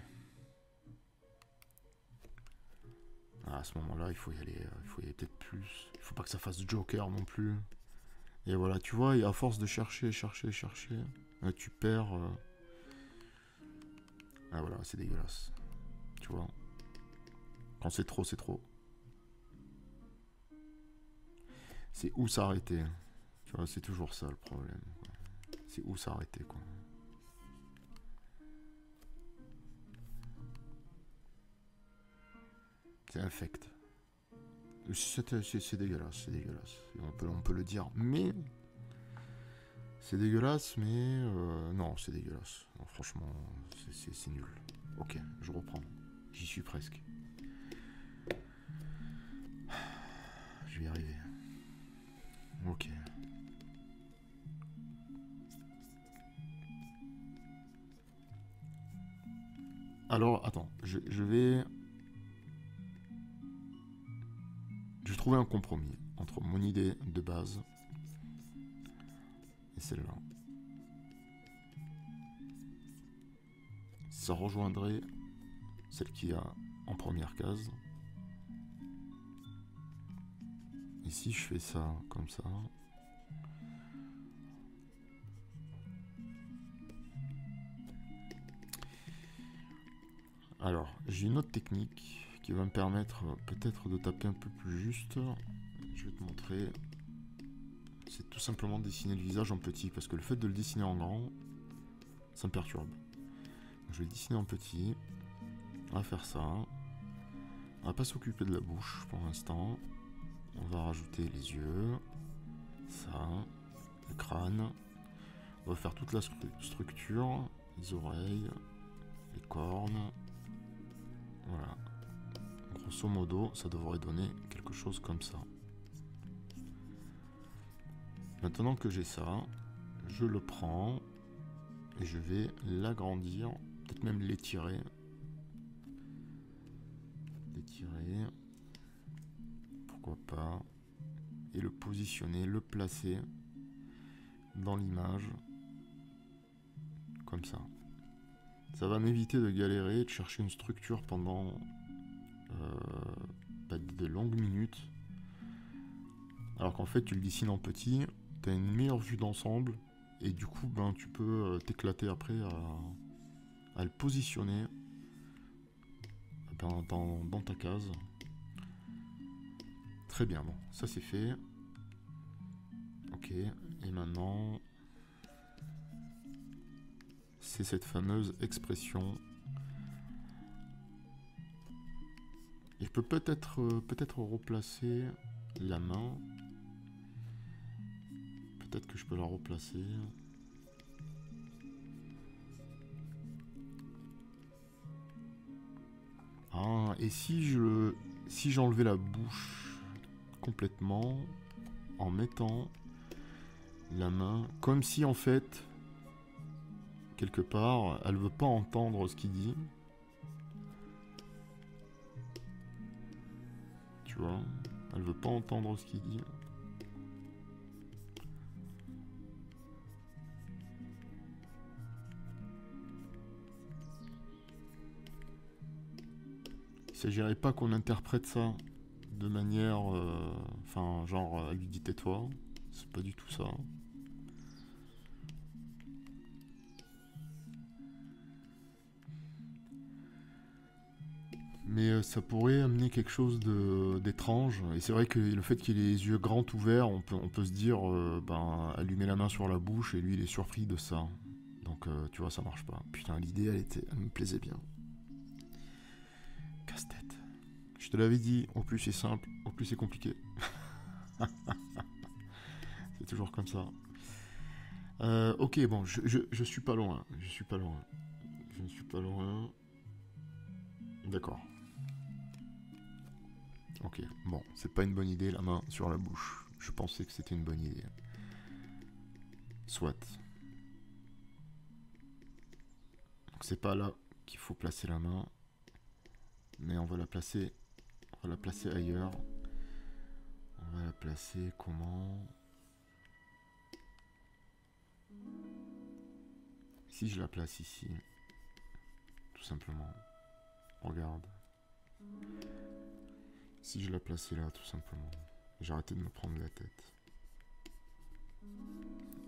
[SPEAKER 1] Ah, à ce moment-là, il faut y aller peut-être plus. Il faut pas que ça fasse Joker non plus. Et voilà, tu vois, et à force de chercher, tu perds. Ah voilà, c'est dégueulasse. Tu vois. Quand c'est trop, c'est trop. C'est où s'arrêter. Tu vois, c'est toujours ça le problème. C'est où s'arrêter, quoi. C'est infect. C'est dégueulasse, c'est dégueulasse. On peut le dire, mais... C'est dégueulasse, mais... non, c'est dégueulasse. Non, franchement, c'est nul. Ok, je reprends. J'y suis presque. Je vais y arriver. Ok. Alors, attends, je vais... Je vais trouver un compromis entre mon idée de base et celle-là. Ça rejoindrait celle qui a en première case. Et si je fais ça comme ça... Alors, j'ai une autre technique qui va me permettre peut-être de taper un peu plus juste. Je vais te montrer. C'est tout simplement dessiner le visage en petit, parce que le fait de le dessiner en grand, ça me perturbe. Donc, je vais le dessiner en petit. On va faire ça. On va pas s'occuper de la bouche pour l'instant. On va rajouter les yeux. Ça. Le crâne. On va faire toute la structure. Les oreilles. Les cornes. Voilà. Grosso modo, ça devrait donner quelque chose comme ça. Maintenant que j'ai ça, je le prends et je vais l'agrandir, peut-être même l'étirer. L'étirer, pourquoi pas, et le positionner, le placer dans l'image, comme ça. Ça va m'éviter de galérer, de chercher une structure pendant de longues minutes. Alors qu'en fait, tu le dessines en petit, tu as une meilleure vue d'ensemble, et du coup, ben, tu peux t'éclater après à le positionner dans ta case. Très bien, bon, ça c'est fait. Ok, et maintenant, c'est cette fameuse expression. Et je peux peut-être replacer la main. Peut-être que je peux la replacer. Ah, et si j'enlevais la bouche complètement en mettant la main comme si en fait quelque part elle veut pas entendre ce qu'il dit, tu vois, elle veut pas entendre ce qu'il dit. Il s'agirait pas qu'on interprète ça de manière enfin genre elle lui dit tais-toi, c'est pas du tout ça. Mais ça pourrait amener quelque chose d'étrange. Et c'est vrai que le fait qu'il ait les yeux grands ouverts, on peut se dire, ben, elle lui met la main sur la bouche et lui il est surpris de ça. Donc tu vois, ça marche pas. Putain, l'idée elle me plaisait bien. Casse-tête. Je te l'avais dit, au plus c'est simple, au plus c'est compliqué. C'est toujours comme ça. Ok, bon, je suis pas loin. Je suis pas loin. Je ne suis pas loin. D'accord. Ok, bon, c'est pas une bonne idée, la main sur la bouche. Je pensais que c'était une bonne idée. Soit. Donc c'est pas là qu'il faut placer la main. Mais on va la placer ailleurs. On va la placer comment? Si je la place ici, tout simplement. Regarde. Si je la plaçais là, tout simplement. J'ai arrêté de me prendre la tête.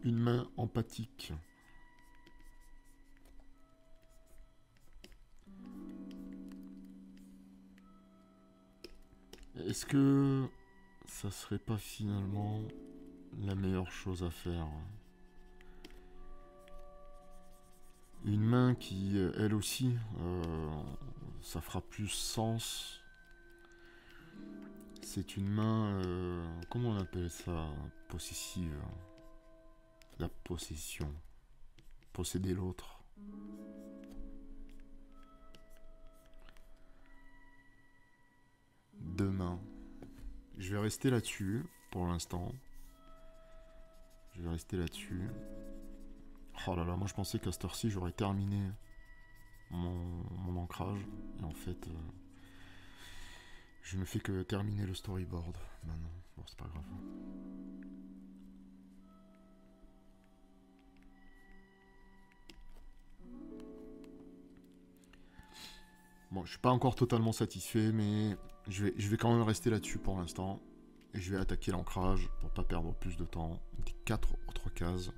[SPEAKER 1] Une main empathique. Est-ce que ça serait pas finalement la meilleure chose à faire? Une main qui, elle aussi, ça fera plus sens. C'est une main, comment on appelle ça? Possessive. La possession. Posséder l'autre. Deux mains. Je vais rester là-dessus, pour l'instant. Je vais rester là-dessus. Oh là là, moi je pensais qu'à cette heure-ci, j'aurais terminé mon ancrage. Et en fait, je ne fais que terminer le storyboard maintenant. Bon, c'est pas grave. Bon, je suis pas encore totalement satisfait, mais je vais quand même rester là-dessus pour l'instant. Et je vais attaquer l'ancrage pour pas perdre plus de temps. Des 4 autres cases.